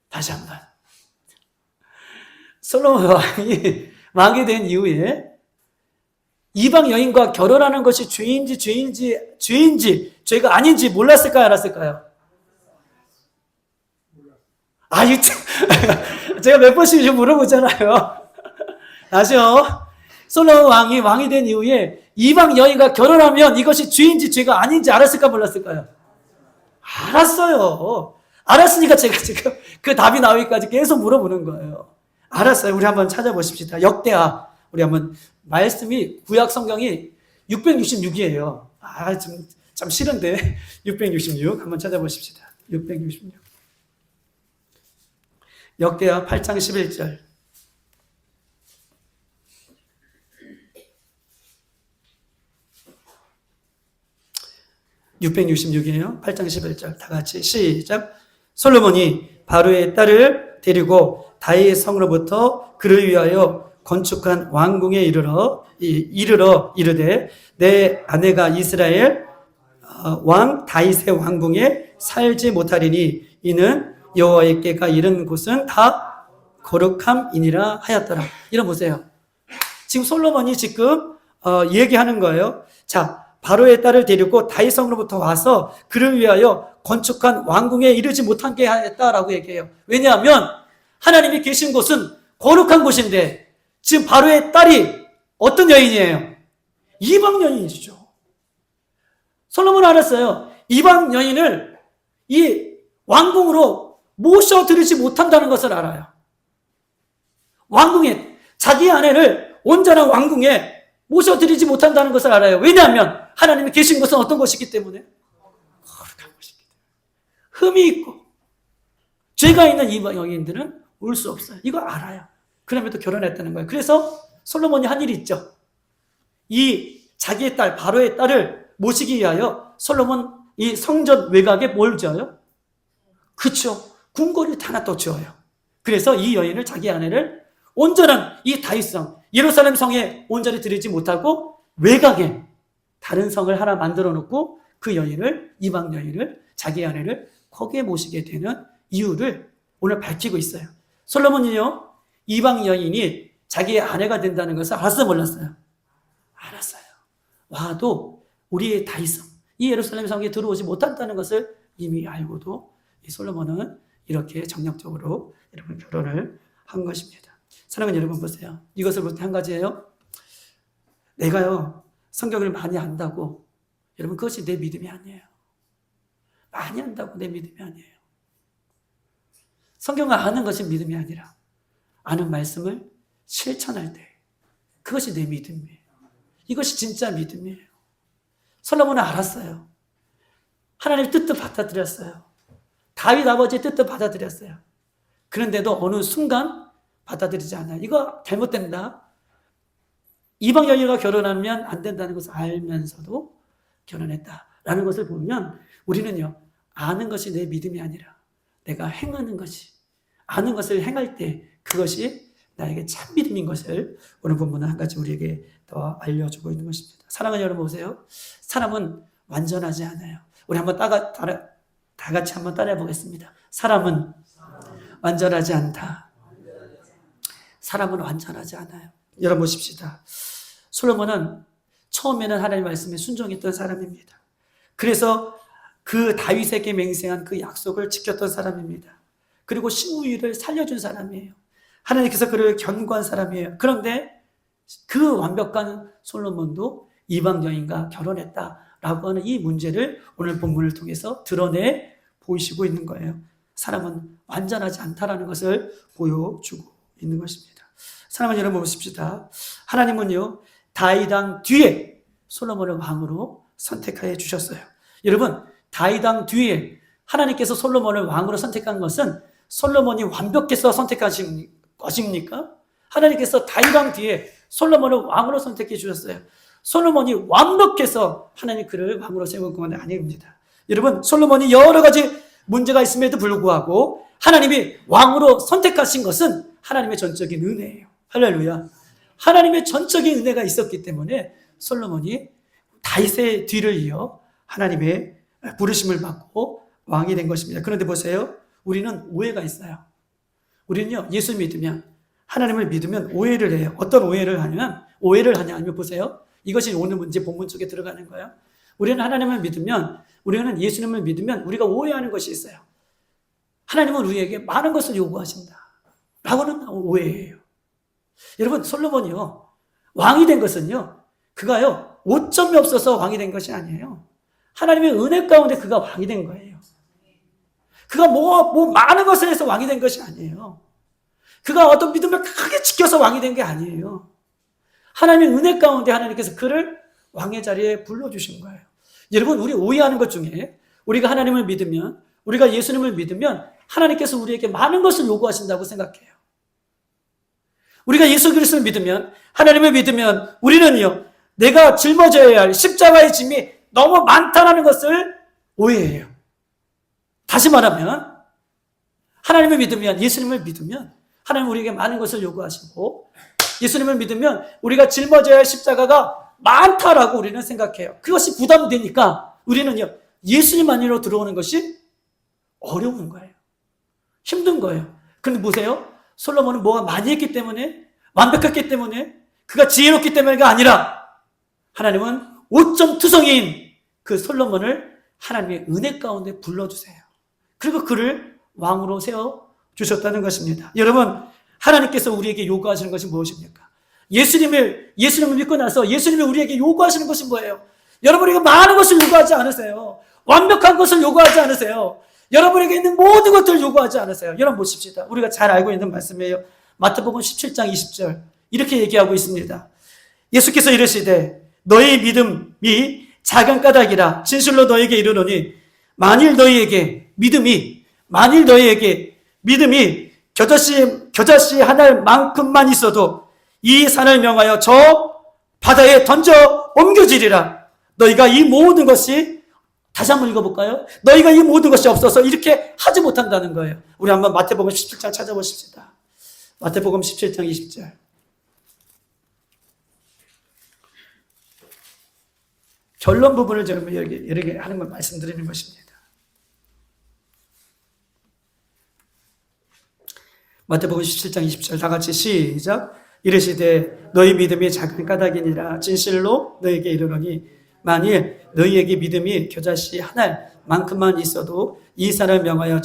다시 한번. 솔로몬 왕이 된 이후에 이방 여인과 결혼하는 것이 죄인지 죄가 아닌지 몰랐을까요? 알았을까요? 제가 몇 번씩 좀 물어보잖아요. 다시요. 솔로몬 왕이 된 이후에 이방 여인과 결혼하면 이것이 죄인지 죄가 아닌지 알았을까 몰랐을까요? 알았어요. 알았으니까 제가 지금 그 답이 나오기까지 계속 물어보는 거예요. 알았어요. 우리 한번 찾아보십시다. 역대하. 우리 한번 말씀이 구약 성경이 666이에요. 참 싫은데 666 한번 찾아보십시다. 666. 역대하 8장 11절. 666이에요. 8장 11절. 다 같이 시작. 솔로몬이 바로의 딸을 데리고 다윗 성으로부터 그를 위하여 건축한 왕궁에 이르러 이르되 내 아내가 이스라엘 왕 다윗의 왕궁에 살지 못하리니 이는 여호와께가 이른 곳은 다 거룩함이니라 하였더라. 이런 보세요. 지금 솔로몬이 지금 얘기하는 거예요. 자, 바로의 딸을 데리고 다윗 성으로부터 와서 그를 위하여 건축한 왕궁에 이르지 못하게 하였다라고 얘기해요. 왜냐하면 하나님이 계신 곳은 거룩한 곳인데 지금 바로의 딸이 어떤 여인이에요? 이방 여인이죠. 솔로몬은 알았어요. 이방 여인을 이 왕궁으로 모셔드리지 못한다는 것을 알아요. 왕궁에 자기 아내를 온전한 왕궁에 모셔드리지 못한다는 것을 알아요. 왜냐하면 하나님이 계신 곳은 어떤 곳이기 때문에? 거룩한 곳이기 때문에. 흠이 있고 죄가 있는 이방 여인들은 올 수 없어요. 이거 알아요. 그럼에도 결혼했다는 거예요. 그래서 솔로몬이 한 일이 있죠. 이 자기의 딸 바로의 딸을 모시기 위하여 솔로몬 이 성전 외곽에 뭘 지어요? 그렇죠. 궁궐을 하나 또 지어요. 그래서 이 여인을 자기 아내를 온전한 이 다윗성 예루살렘 성에 온전히 들이지 못하고 외곽에 다른 성을 하나 만들어 놓고 그 여인을 이방 여인을 자기 아내를 거기에 모시게 되는 이유를 오늘 밝히고 있어요. 솔로몬이요 이방 여인이 자기의 아내가 된다는 것을 알았어요 몰랐어요? 알았어요. 와도 우리의 다윗성 이 예루살렘 성에 들어오지 못한다는 것을 이미 알고도 이 솔로몬은 이렇게 정략적으로 여러분 결혼을 한 것입니다. 사랑하는 여러분 보세요. 이것을 볼 때 한 가지예요. 내가요 성경을 많이 안다고 여러분 그것이 내 믿음이 아니에요. 많이 안다고 내 믿음이 아니에요. 성경을 아는 것이 믿음이 아니라 아는 말씀을 실천할 때 그것이 내 믿음이에요. 이것이 진짜 믿음이에요. 솔로몬은 알았어요. 하나님의 뜻도 받아들였어요. 다윗 아버지의 뜻도 받아들였어요. 그런데도 어느 순간 받아들이지 않아요. 이거 잘못된다. 이방 여인과 결혼하면 안 된다는 것을 알면서도 결혼했다라는 것을 보면 우리는요. 아는 것이 내 믿음이 아니라 내가 행하는 것이 아는 것을 행할 때 그것이 나에게 참 믿음인 것을 오늘 본문은 한 가지 우리에게 더 알려주고 있는 것입니다. 사랑하는 여러분 보세요. 사람은 완전하지 않아요. 우리 한번 다 같이 한번 따라해 보겠습니다. 사람은 완전하지 않다. 사람은 완전하지 않아요. 여러분 보십시다. 솔로몬은 처음에는 하나님의 말씀에 순종했던 사람입니다. 그래서 그 다윗에게 맹세한 그 약속을 지켰던 사람입니다. 그리고 시므이를 살려준 사람이에요. 하나님께서 그를 견고한 사람이에요. 그런데 그 완벽한 솔로몬도 이방 여인과 결혼했다라고 하는 이 문제를 오늘 본문을 통해서 드러내 보이시고 있는 거예요. 사람은 완전하지 않다라는 것을 보여주고 있는 것입니다. 사랑하는 여러분 보십시다. 하나님은요, 다윗 왕 뒤에 솔로몬을 왕으로 선택하여 주셨어요. 여러분, 다윗 왕 뒤에 하나님께서 솔로몬을 왕으로 선택한 것은 솔로몬이 완벽해서 선택하신 것입니까? 하나님께서 다윗 왕 뒤에 솔로몬을 왕으로 선택해 주셨어요. 솔로몬이 완벽해서 하나님 그를 왕으로 세운 건 아닙니다. 여러분, 솔로몬이 여러 가지 문제가 있음에도 불구하고 하나님이 왕으로 선택하신 것은 하나님의 전적인 은혜예요. 할렐루야. 하나님의 전적인 은혜가 있었기 때문에 솔로몬이 다윗의 뒤를 이어 하나님의 부르심을 받고 왕이 된 것입니다. 그런데 보세요. 우리는 오해가 있어요. 우리는요, 예수 믿으면, 하나님을 믿으면 오해를 해요. 어떤 오해를 하냐면 보세요. 이것이 오늘 문제 본문 속에 들어가는 거예요. 우리는 하나님을 믿으면, 우리는 예수님을 믿으면 우리가 오해하는 것이 있어요. 하나님은 우리에게 많은 것을 요구하신다 라고는 오해예요. 여러분, 솔로몬이요, 왕이 된 것은요, 그가요, 오점이 없어서 왕이 된 것이 아니에요. 하나님의 은혜 가운데 그가 왕이 된 거예요. 그가 많은 것을 해서 왕이 된 것이 아니에요. 그가 어떤 믿음을 크게 지켜서 왕이 된 게 아니에요. 하나님의 은혜 가운데 하나님께서 그를 왕의 자리에 불러주신 거예요. 여러분, 우리 오해하는 것 중에 우리가 하나님을 믿으면, 우리가 예수님을 믿으면 하나님께서 우리에게 많은 것을 요구하신다고 생각해요. 우리가 예수 그리스도를 믿으면, 하나님을 믿으면 우리는요, 내가 짊어져야 할 십자가의 짐이 너무 많다는 것을 오해해요. 다시 말하면 하나님을 믿으면, 예수님을 믿으면 하나님 우리에게 많은 것을 요구하시고, 예수님을 믿으면 우리가 짊어져야 할 십자가가 많다라고 우리는 생각해요. 그것이 부담되니까 우리는요, 예수님만으로 들어오는 것이 어려운 거예요. 힘든 거예요. 그런데 보세요. 솔로몬은 뭐가 많이 했기 때문에, 완벽했기 때문에, 그가 지혜롭기 때문에가 아니라 하나님은 오점투성이인 그 솔로몬을 하나님의 은혜 가운데 불러주세요. 그리고 그를 왕으로 세워주셨다는 것입니다. 여러분, 하나님께서 우리에게 요구하시는 것이 무엇입니까? 예수님을 믿고 나서 예수님이 우리에게 요구하시는 것이 뭐예요? 여러분에게 많은 것을 요구하지 않으세요. 완벽한 것을 요구하지 않으세요. 여러분에게 있는 모든 것들을 요구하지 않으세요. 여러분 보십시다. 우리가 잘 알고 있는 말씀이에요. 마태복음 17장 20절 이렇게 얘기하고 있습니다. 예수께서 이르시되 너희 믿음이 작은 까닭이라 진실로 너희에게 이르노니 만일 너희에게 믿음이 겨자씨 한 알만큼만 있어도 이 산을 명하여 저 바다에 던져 옮겨지리라. 너희가 이 모든 것이, 다시 한번 읽어볼까요? 너희가 이 모든 것이 없어서 이렇게 하지 못한다는 거예요. 우리 한번 마태복음 17장 찾아보십시다. 마태복음 17장 20절. 결론 부분을 제가 이렇게 하는 걸 말씀드리는 것입니다. 마태복음 17장 20절 다 같이 시작. 이르시되 너희 믿음이 작은 까닭이니라 진실로 너희에게 이르노니 만일 너희에게 믿음이 겨자씨 한 알만큼만 있어도 이 산을 명하여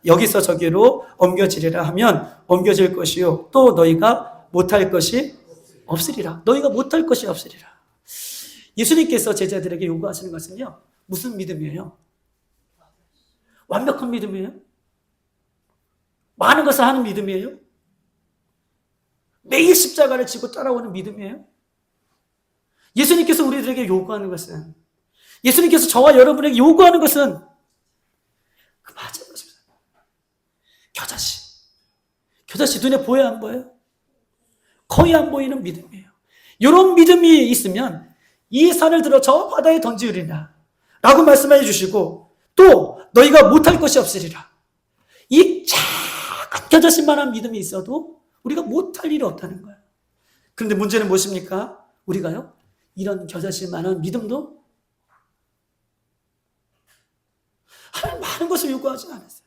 여기서 저기로 옮겨지리라 하면 옮겨질 것이요 또 너희가 못할 것이 없으리라. 너희가 못할 것이 없으리라. 예수님께서 제자들에게 요구하시는 것은요, 무슨 믿음이에요? 완벽한 믿음이에요? 많은 것을 하는 믿음이에요? 매일 십자가를 지고 따라오는 믿음이에요? 예수님께서 우리들에게 요구하는 것은, 예수님께서 저와 여러분에게 요구하는 것은 맞아요. 겨자씨 눈에 보여요, 안 보여요? 거의 안 보이는 믿음이에요. 이런 믿음이 있으면 이 산을 들어 저 바다에 던지으리라 라고 말씀해 주시고, 또 너희가 못할 것이 없으리라. 이 작은 겨자씨만한 믿음이 있어도 우리가 못할 일이 없다는 거예요. 그런데 문제는 무엇입니까? 우리가요, 이런 겨자씨만한 믿음도 하나님 많은 것을 요구하지 않았어요.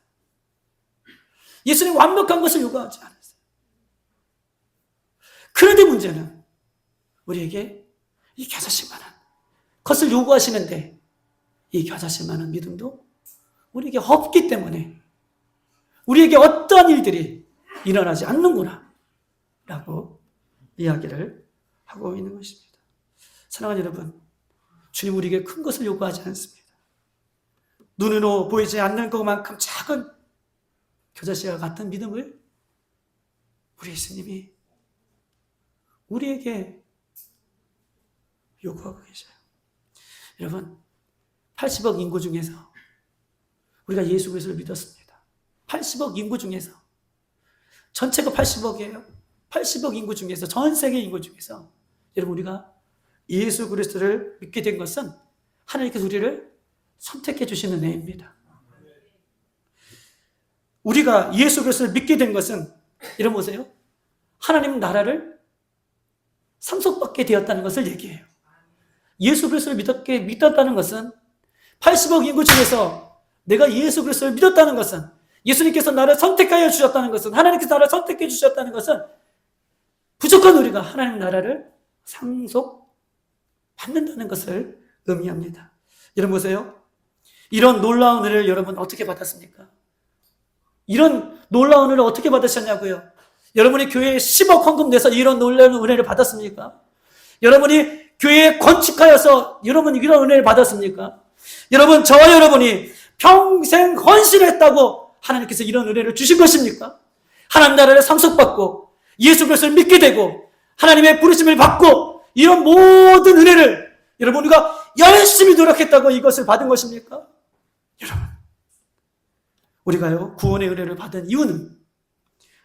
예수님 완벽한 것을 요구하지 않았어요. 그런데 문제는 우리에게 이 겨자씨 만한 것을 요구하시는데 이 겨자씨 만한 믿음도 우리에게 없기 때문에 우리에게 어떠한 일들이 일어나지 않는구나 라고 이야기를 하고 있는 것입니다. 사랑하는 여러분, 주님 우리에게 큰 것을 요구하지 않습니다. 눈으로 보이지 않는 것만큼 작은 겨자씨와 같은 믿음을 우리 예수님이 우리에게 요구하고 계셔요. 여러분, 80억 인구 중에서 우리가 예수 그리스도를 믿었습니다. 80억 인구 중에서 전체가 80억이에요. 80억 인구 중에서 전 세계 인구 중에서 여러분 우리가 예수 그리스도를 믿게 된 것은 하나님께서 우리를 선택해 주시는 은혜입니다. 우리가 예수 그리스도를 믿게 된 것은 여러분 보세요. 하나님 나라를 상속받게 되었다는 것을 얘기해요. 예수 그리스도를 믿었다는 것은 80억 인구 중에서 내가 예수 그리스도를 믿었다는 것은 예수님께서 나를 선택하여 주셨다는 것은 하나님께서 나를 선택해 주셨다는 것은 무조건 우리가 하나님 나라를 상속받는다는 것을 의미합니다. 여러분 보세요. 이런 놀라운 은혜를 여러분 어떻게 받았습니까? 이런 놀라운 은혜를 어떻게 받으셨냐고요? 여러분이 교회에 10억 헌금 내서 이런 놀라운 은혜를 받았습니까? 여러분이 교회에 건축하여서 여러분이 이런 은혜를 받았습니까? 여러분, 저와 여러분이 평생 헌신했다고 하나님께서 이런 은혜를 주신 것입니까? 하나님 나라를 상속받고 예수 그리스도를 믿게 되고 하나님의 부르심을 받고 이런 모든 은혜를 여러분 우리가 열심히 노력했다고 이것을 받은 것입니까? 여러분, 우리가요 구원의 은혜를 받은 이유는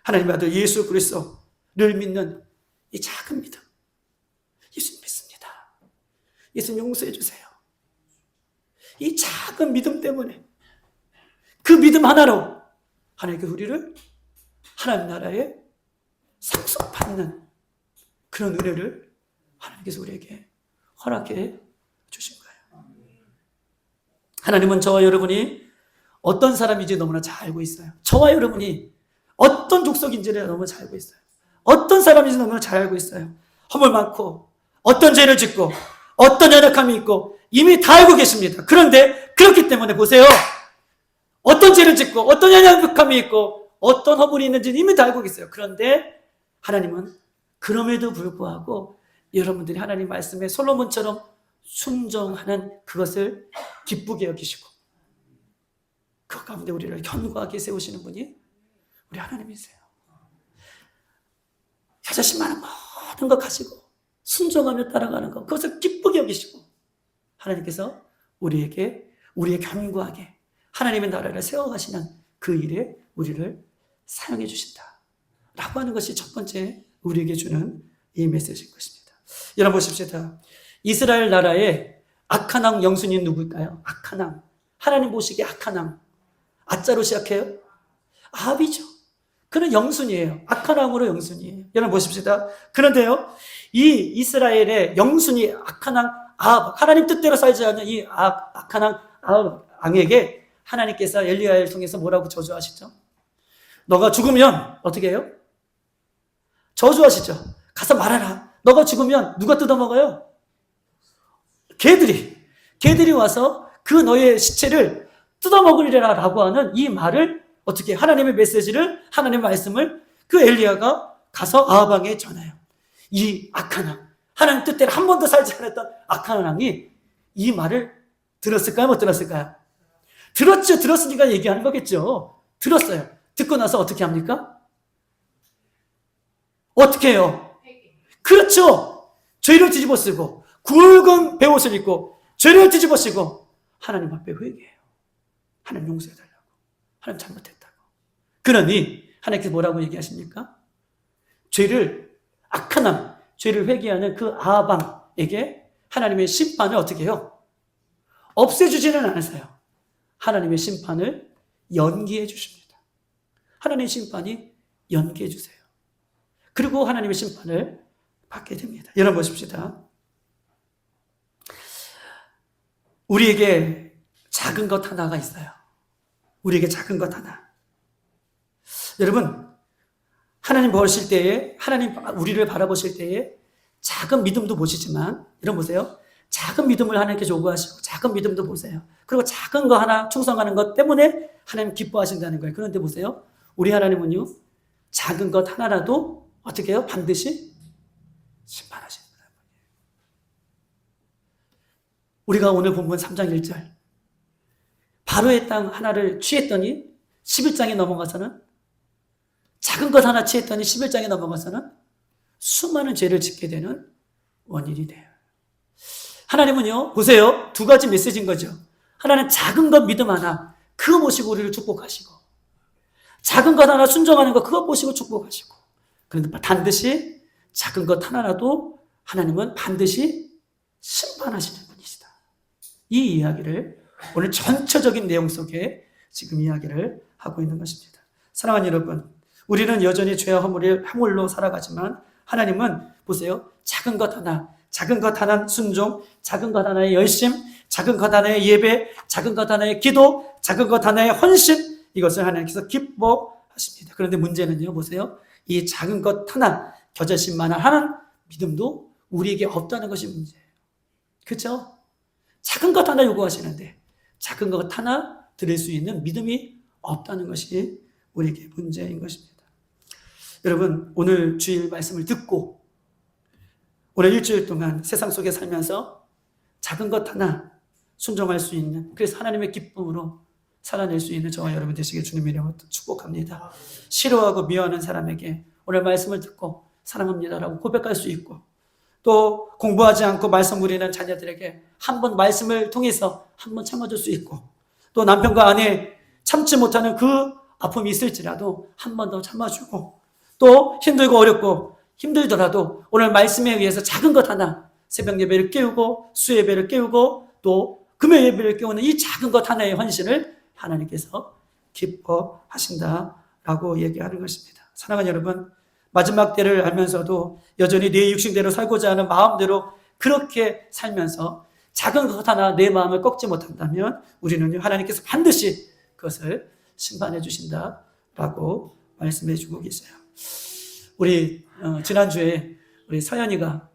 하나님의 아들 예수 그리스도를 믿는 이 작은 믿음. 예수님 믿습니다. 예수님 용서해 주세요. 이 작은 믿음 때문에 그 믿음 하나로 하나님께 우리를 하나님 나라에 상속받는 그런 은혜를 하나님께서 우리에게 허락해 주신 거예요. 하나님은 저와 여러분이 어떤 사람인지 너무나 잘 알고 있어요. 저와 여러분이 어떤 족속인지를 너무 잘 알고 있어요. 어떤 사람인지 너무나 잘 알고 있어요. 허물 많고 어떤 죄를 짓고 어떤 연약함이 있고 이미 다 알고 계십니다. 그런데 그렇기 때문에 보세요. 어떤 죄를 짓고 어떤 연약함이 있고 어떤 허물이 있는지 이미 다 알고 계세요. 그런데 하나님은 그럼에도 불구하고 여러분들이 하나님 말씀에 솔로몬처럼 순종하는 그것을 기쁘게 여기시고 그 가운데 우리를 견고하게 세우시는 분이 우리 하나님이세요. 자신만한 모든 것 가지고 순종하며 따라가는 것, 그것을 기쁘게 여기시고 하나님께서 우리에게 견고하게 하나님의 나라를 세워가시는 그 일에 우리를 사용해 주신다 라고 하는 것이 첫 번째 우리에게 주는 이 메시지인 것입니다. 여러분 보십시다. 이스라엘 나라의 악한 왕 영순이 누구일까요? 악한 왕. 하나님 보시기에 악한 왕. 아자로 시작해요? 아합이죠. 그는 영순이에요. 악한 왕으로 영순이에요. 여러분 보십시다. 그런데요, 이 이스라엘의 영순이 악한 왕 아합, 하나님 뜻대로 살지 않는 이 악한 왕 아합 왕에게 하나님께서 엘리야를 통해서 뭐라고 저주하시죠? 너가 죽으면 어떻게 해요? 저주하시죠. 가서 말하라. 너가 죽으면 누가 뜯어먹어요? 개들이 와서 그 너의 시체를 뜯어먹으리라 라고 하는 이 말을 어떻게 하나님의 메시지를 하나님의 말씀을 그 엘리야가 가서 아합 왕에 전해요. 이 악한 왕, 하나님 뜻대로 한 번도 살지 않았던 악한 왕이 이 말을 들었을까요? 못 들었을까요? 들었죠. 들었으니까 얘기하는 거겠죠. 들었어요. 듣고 나서 어떻게 합니까? 어떻게 해요? 그렇죠. 죄를 뒤집어쓰고 굵은 베옷을 입고 죄를 뒤집어쓰고 하나님 앞에 회개해요. 하나님 용서해달라고. 하나님 잘못했다고. 그러니 하나님께서 뭐라고 얘기하십니까? 악한 왕, 죄를 회개하는 그 아합 왕에게 하나님의 심판을 어떻게 해요? 없애주지는 않으세요. 하나님의 심판을 연기해 주십니다. 하나님의 심판이 연기해 주세요. 그리고 하나님의 심판을 받게 됩니다. 여러분 보십시다. 우리에게 작은 것 하나가 있어요. 우리에게 작은 것 하나. 여러분, 하나님 보실 때에, 하나님 우리를 바라보실 때에 작은 믿음도 보시지만, 이런 보세요. 작은 믿음을 하나님께 요구하시고 작은 믿음도 보세요. 그리고 작은 거 하나 충성하는 것 때문에 하나님 기뻐하신다는 거예요. 그런데 보세요. 우리 하나님은요, 작은 것 하나라도 어떻게 해요? 반드시 심판하시는 거예요. 우리가 오늘 본문 3장 1절 바로의 땅 하나를 취했더니 11장에 넘어가서는, 작은 것 하나 취했더니 11장에 넘어가서는 수많은 죄를 짓게 되는 원인이 돼요. 하나님은요, 보세요. 두 가지 메시지인 거죠. 하나는 작은 것 믿음 하나, 그거 보시고 우리를 축복하시고, 작은 것 하나 순종하는 거, 그거 보시고 축복하시고, 그런데 반드시 작은 것 하나라도 하나님은 반드시 심판하시는 분이시다. 이 이야기를 오늘 전체적인 내용 속에 지금 이야기를 하고 있는 것입니다. 사랑하는 여러분, 우리는 여전히 죄와 허물로 살아가지만 하나님은 보세요. 작은 것 하나 순종, 작은 것 하나의 열심, 작은 것 하나의 예배, 작은 것 하나의 기도, 작은 것 하나의 헌신, 이것을 하나님께서 기뻐하십니다. 그런데 문제는요, 보세요. 이 작은 것 하나, 겨자씨만한 하는 믿음도 우리에게 없다는 것이 문제예요. 그렇죠? 작은 것 하나 요구하시는데 작은 것 하나 드릴 수 있는 믿음이 없다는 것이 우리에게 문제인 것입니다. 여러분, 오늘 주일 말씀을 듣고 오늘 일주일 동안 세상 속에 살면서 작은 것 하나 순종할 수 있는, 그래서 하나님의 기쁨으로 살아낼 수 있는 저와 여러분 되시길 주님의 이름으로 축복합니다. 싫어하고 미워하는 사람에게 오늘 말씀을 듣고 사랑합니다라고 고백할 수 있고, 또 공부하지 않고 말씀 무리는 자녀들에게 한번 말씀을 통해서 한번 참아줄 수 있고, 또 남편과 아내 참지 못하는 그 아픔이 있을지라도 한 번 더 참아주고, 또 힘들고 어렵고 힘들더라도 오늘 말씀에 의해서 작은 것 하나, 새벽 예배를 깨우고 수예배를 깨우고 또 금요 예배를 깨우는 이 작은 것 하나의 헌신을 하나님께서 기뻐하신다라고 얘기하는 것입니다. 사랑하는 여러분, 마지막 때를 알면서도 여전히 내 육신대로 살고자 하는 마음대로 그렇게 살면서 작은 것 하나 내 마음을 꺾지 못한다면 우리는 하나님께서 반드시 그것을 심판해 주신다라고 말씀해 주고 계세요. 우리 지난주에 우리 서연이가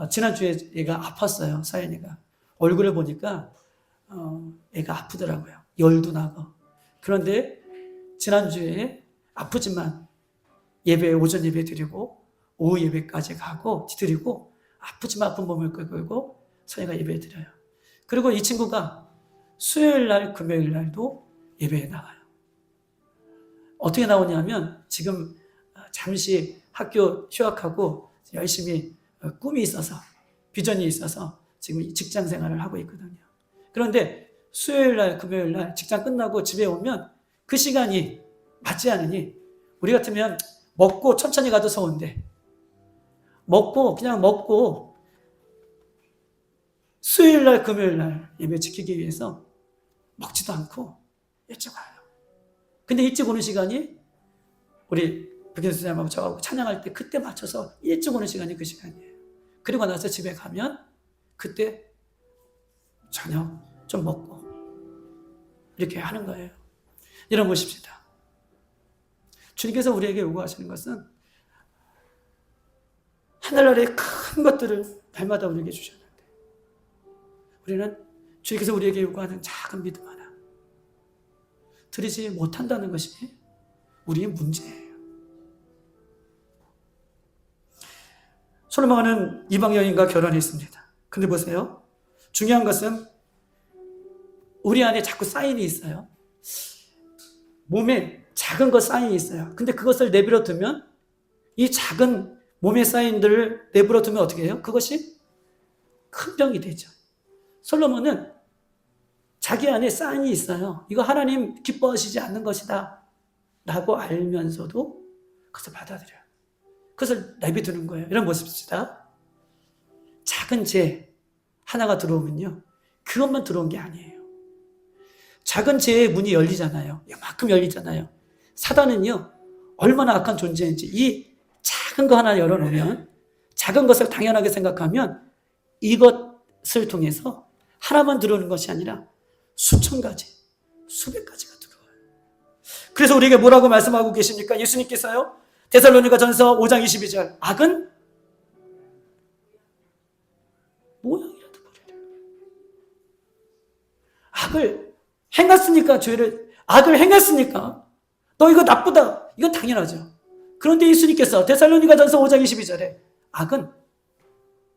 지난주에 애가 아팠어요. 서연이가 얼굴을 보니까 애가 아프더라고요. 열도 나고. 그런데 지난주에 아프지만 예배, 오전 예배 드리고 오후 예배까지 가고 드리고 아프지만 아픈 몸을 끌고 서연이가 예배 드려요. 그리고 이 친구가 수요일 날, 금요일 날도 예배에 나가요. 어떻게 나오냐면 지금 잠시 학교 휴학하고 열심히 꿈이 있어서, 비전이 있어서 지금 직장 생활을 하고 있거든요. 그런데 수요일 날, 금요일 날 직장 끝나고 집에 오면 그 시간이 맞지 않으니, 우리 같으면 먹고 천천히 가도 서운데 그냥 먹고 수요일 날, 금요일 날 예배 지키기 위해서 먹지도 않고 일찍 와요. 근데 일찍 오는 시간이 우리 백현수 선생님하고 저하고 찬양할 때 그때 맞춰서 일찍 오는 시간이 그 시간이에요. 그리고 나서 집에 가면 그때 저녁 좀 먹고 이렇게 하는 거예요. 여러분 보십시다. 주님께서 우리에게 요구하시는 것은 하늘나라의 큰 것들을 날마다 우리에게 주셨는데 우리는 주님께서 우리에게 요구하는 작은 믿음 하나 드리지 못한다는 것이 우리의 문제예요. 솔로몬은 이방 여인과 결혼했습니다. 근데 보세요. 중요한 것은 우리 안에 자꾸 사인이 있어요. 몸에 작은 것 사인이 있어요. 근데 그것을 내버려 두면, 이 작은 몸의 사인들을 내버려 두면 어떻게 해요? 그것이 큰 병이 되죠. 솔로몬은 자기 안에 사인이 있어요. 이거 하나님 기뻐하시지 않는 것이다 라고 알면서도 그것을 받아들여요. 그것을 내비두는 거예요. 이런 모습입니다. 작은 죄 하나가 들어오면요, 그것만 들어온 게 아니에요. 작은 죄의 문이 열리잖아요. 이만큼 열리잖아요. 사단은요, 얼마나 악한 존재인지 이 작은 거 하나 열어놓으면, 작은 것을 당연하게 생각하면 이것을 통해서 하나만 들어오는 것이 아니라 수천 가지, 수백 가지가 들어와요. 그래서 우리에게 뭐라고 말씀하고 계십니까? 예수님께서요, 데살로니가전서 5장 22절, 악은 악을 행했으니까 악을 행했으니까 너 이거 나쁘다. 이건 당연하죠. 그런데 예수님께서 데살로니가전서 5장 22절에 악은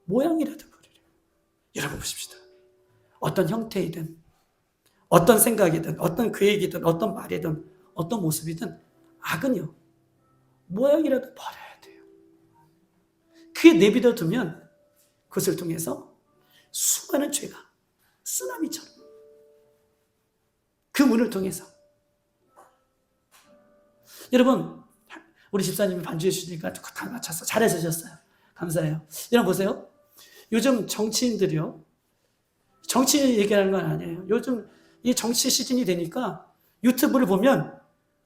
모양이라도 버리래. 여러분 보십시다. 어떤 형태이든 어떤 생각이든 어떤 계획이든 어떤 말이든 어떤 모습이든 악은요 모양이라도 버려야 돼요. 그게 내비둬 두면 그것을 통해서 수많은 죄가 쓰나미처럼 그 문을 통해서 여러분 우리 집사님이 반주해 주시니까 다 맞췄어. 잘해 주셨어요. 감사해요. 여러분 보세요. 요즘 정치인들이요. 정치 얘기하는 건 아니에요. 요즘 이 정치 시즌이 되니까 유튜브를 보면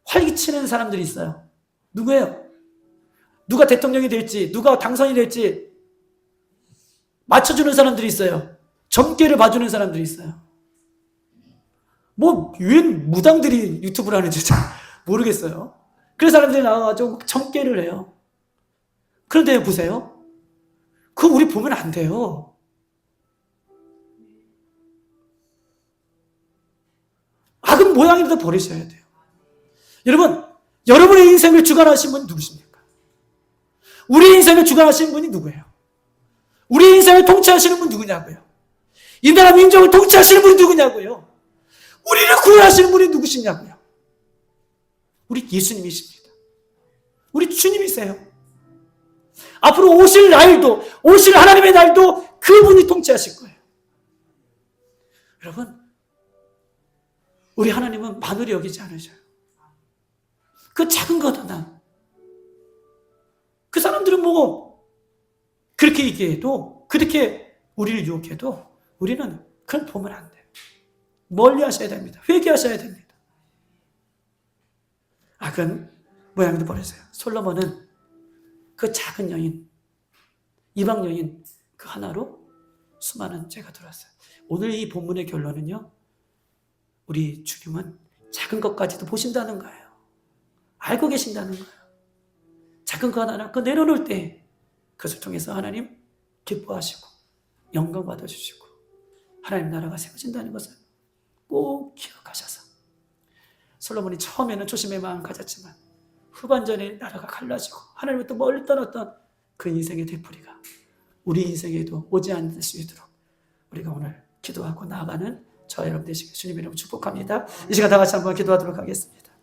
활기치는 사람들이 있어요. 누구예요? 누가 대통령이 될지, 누가 당선이 될지 맞춰주는 사람들이 있어요. 점괘를 봐주는 사람들이 있어요. 뭐, 웬 무당들이 유튜브를 하는지 잘 모르겠어요. 그런 사람들이 나와가지고 점괘를 해요. 그런데 보세요. 그거 우리 보면 안 돼요. 악은 모양이라도 버리셔야 돼요. 여러분, 여러분의 인생을 주관하신 분이 누구십니까? 우리 인생을 주관하시는 분이 누구예요? 우리 인생을 통치하시는 분이 누구냐고요? 이 나라 민족을 통치하시는 분이 누구냐고요? 우리를 구원하시는 분이 누구시냐고요? 우리 예수님이십니다. 우리 주님이세요. 앞으로 오실 하나님의 날도 그분이 통치하실 거예요. 여러분, 우리 하나님은 만홀히 여기지 않으셔요. 그 작은 것 하나. 그 사람들은 뭐 그렇게 얘기해도 그렇게 우리를 유혹해도 우리는 그런 보면 안 돼요. 멀리 하셔야 됩니다. 회개하셔야 됩니다. 악은 모양도 버리세요. 솔로몬은 그 작은 여인, 이방 여인 그 하나로 수많은 죄가 들어왔어요. 오늘 이 본문의 결론은요. 우리 주님은 작은 것까지도 보신다는 거예요. 알고 계신다는 거예요. 작은 것 하나 그 내려놓을 때 그것을 통해서 하나님 기뻐하시고 영광 받아주시고 하나님 나라가 세워진다는 것을 꼭 기억하셔서 솔로몬이 처음에는 조심의 마음 가졌지만 후반전에 나라가 갈라지고 하나님부터 멀리 떠났던 그 인생의 되풀이가 우리 인생에도 오지 않을 수 있도록 우리가 오늘 기도하고 나아가는 저와 여러분 되시길 주님의 이름으로 축복합니다. 이 시간 다 같이 한번 기도하도록 하겠습니다.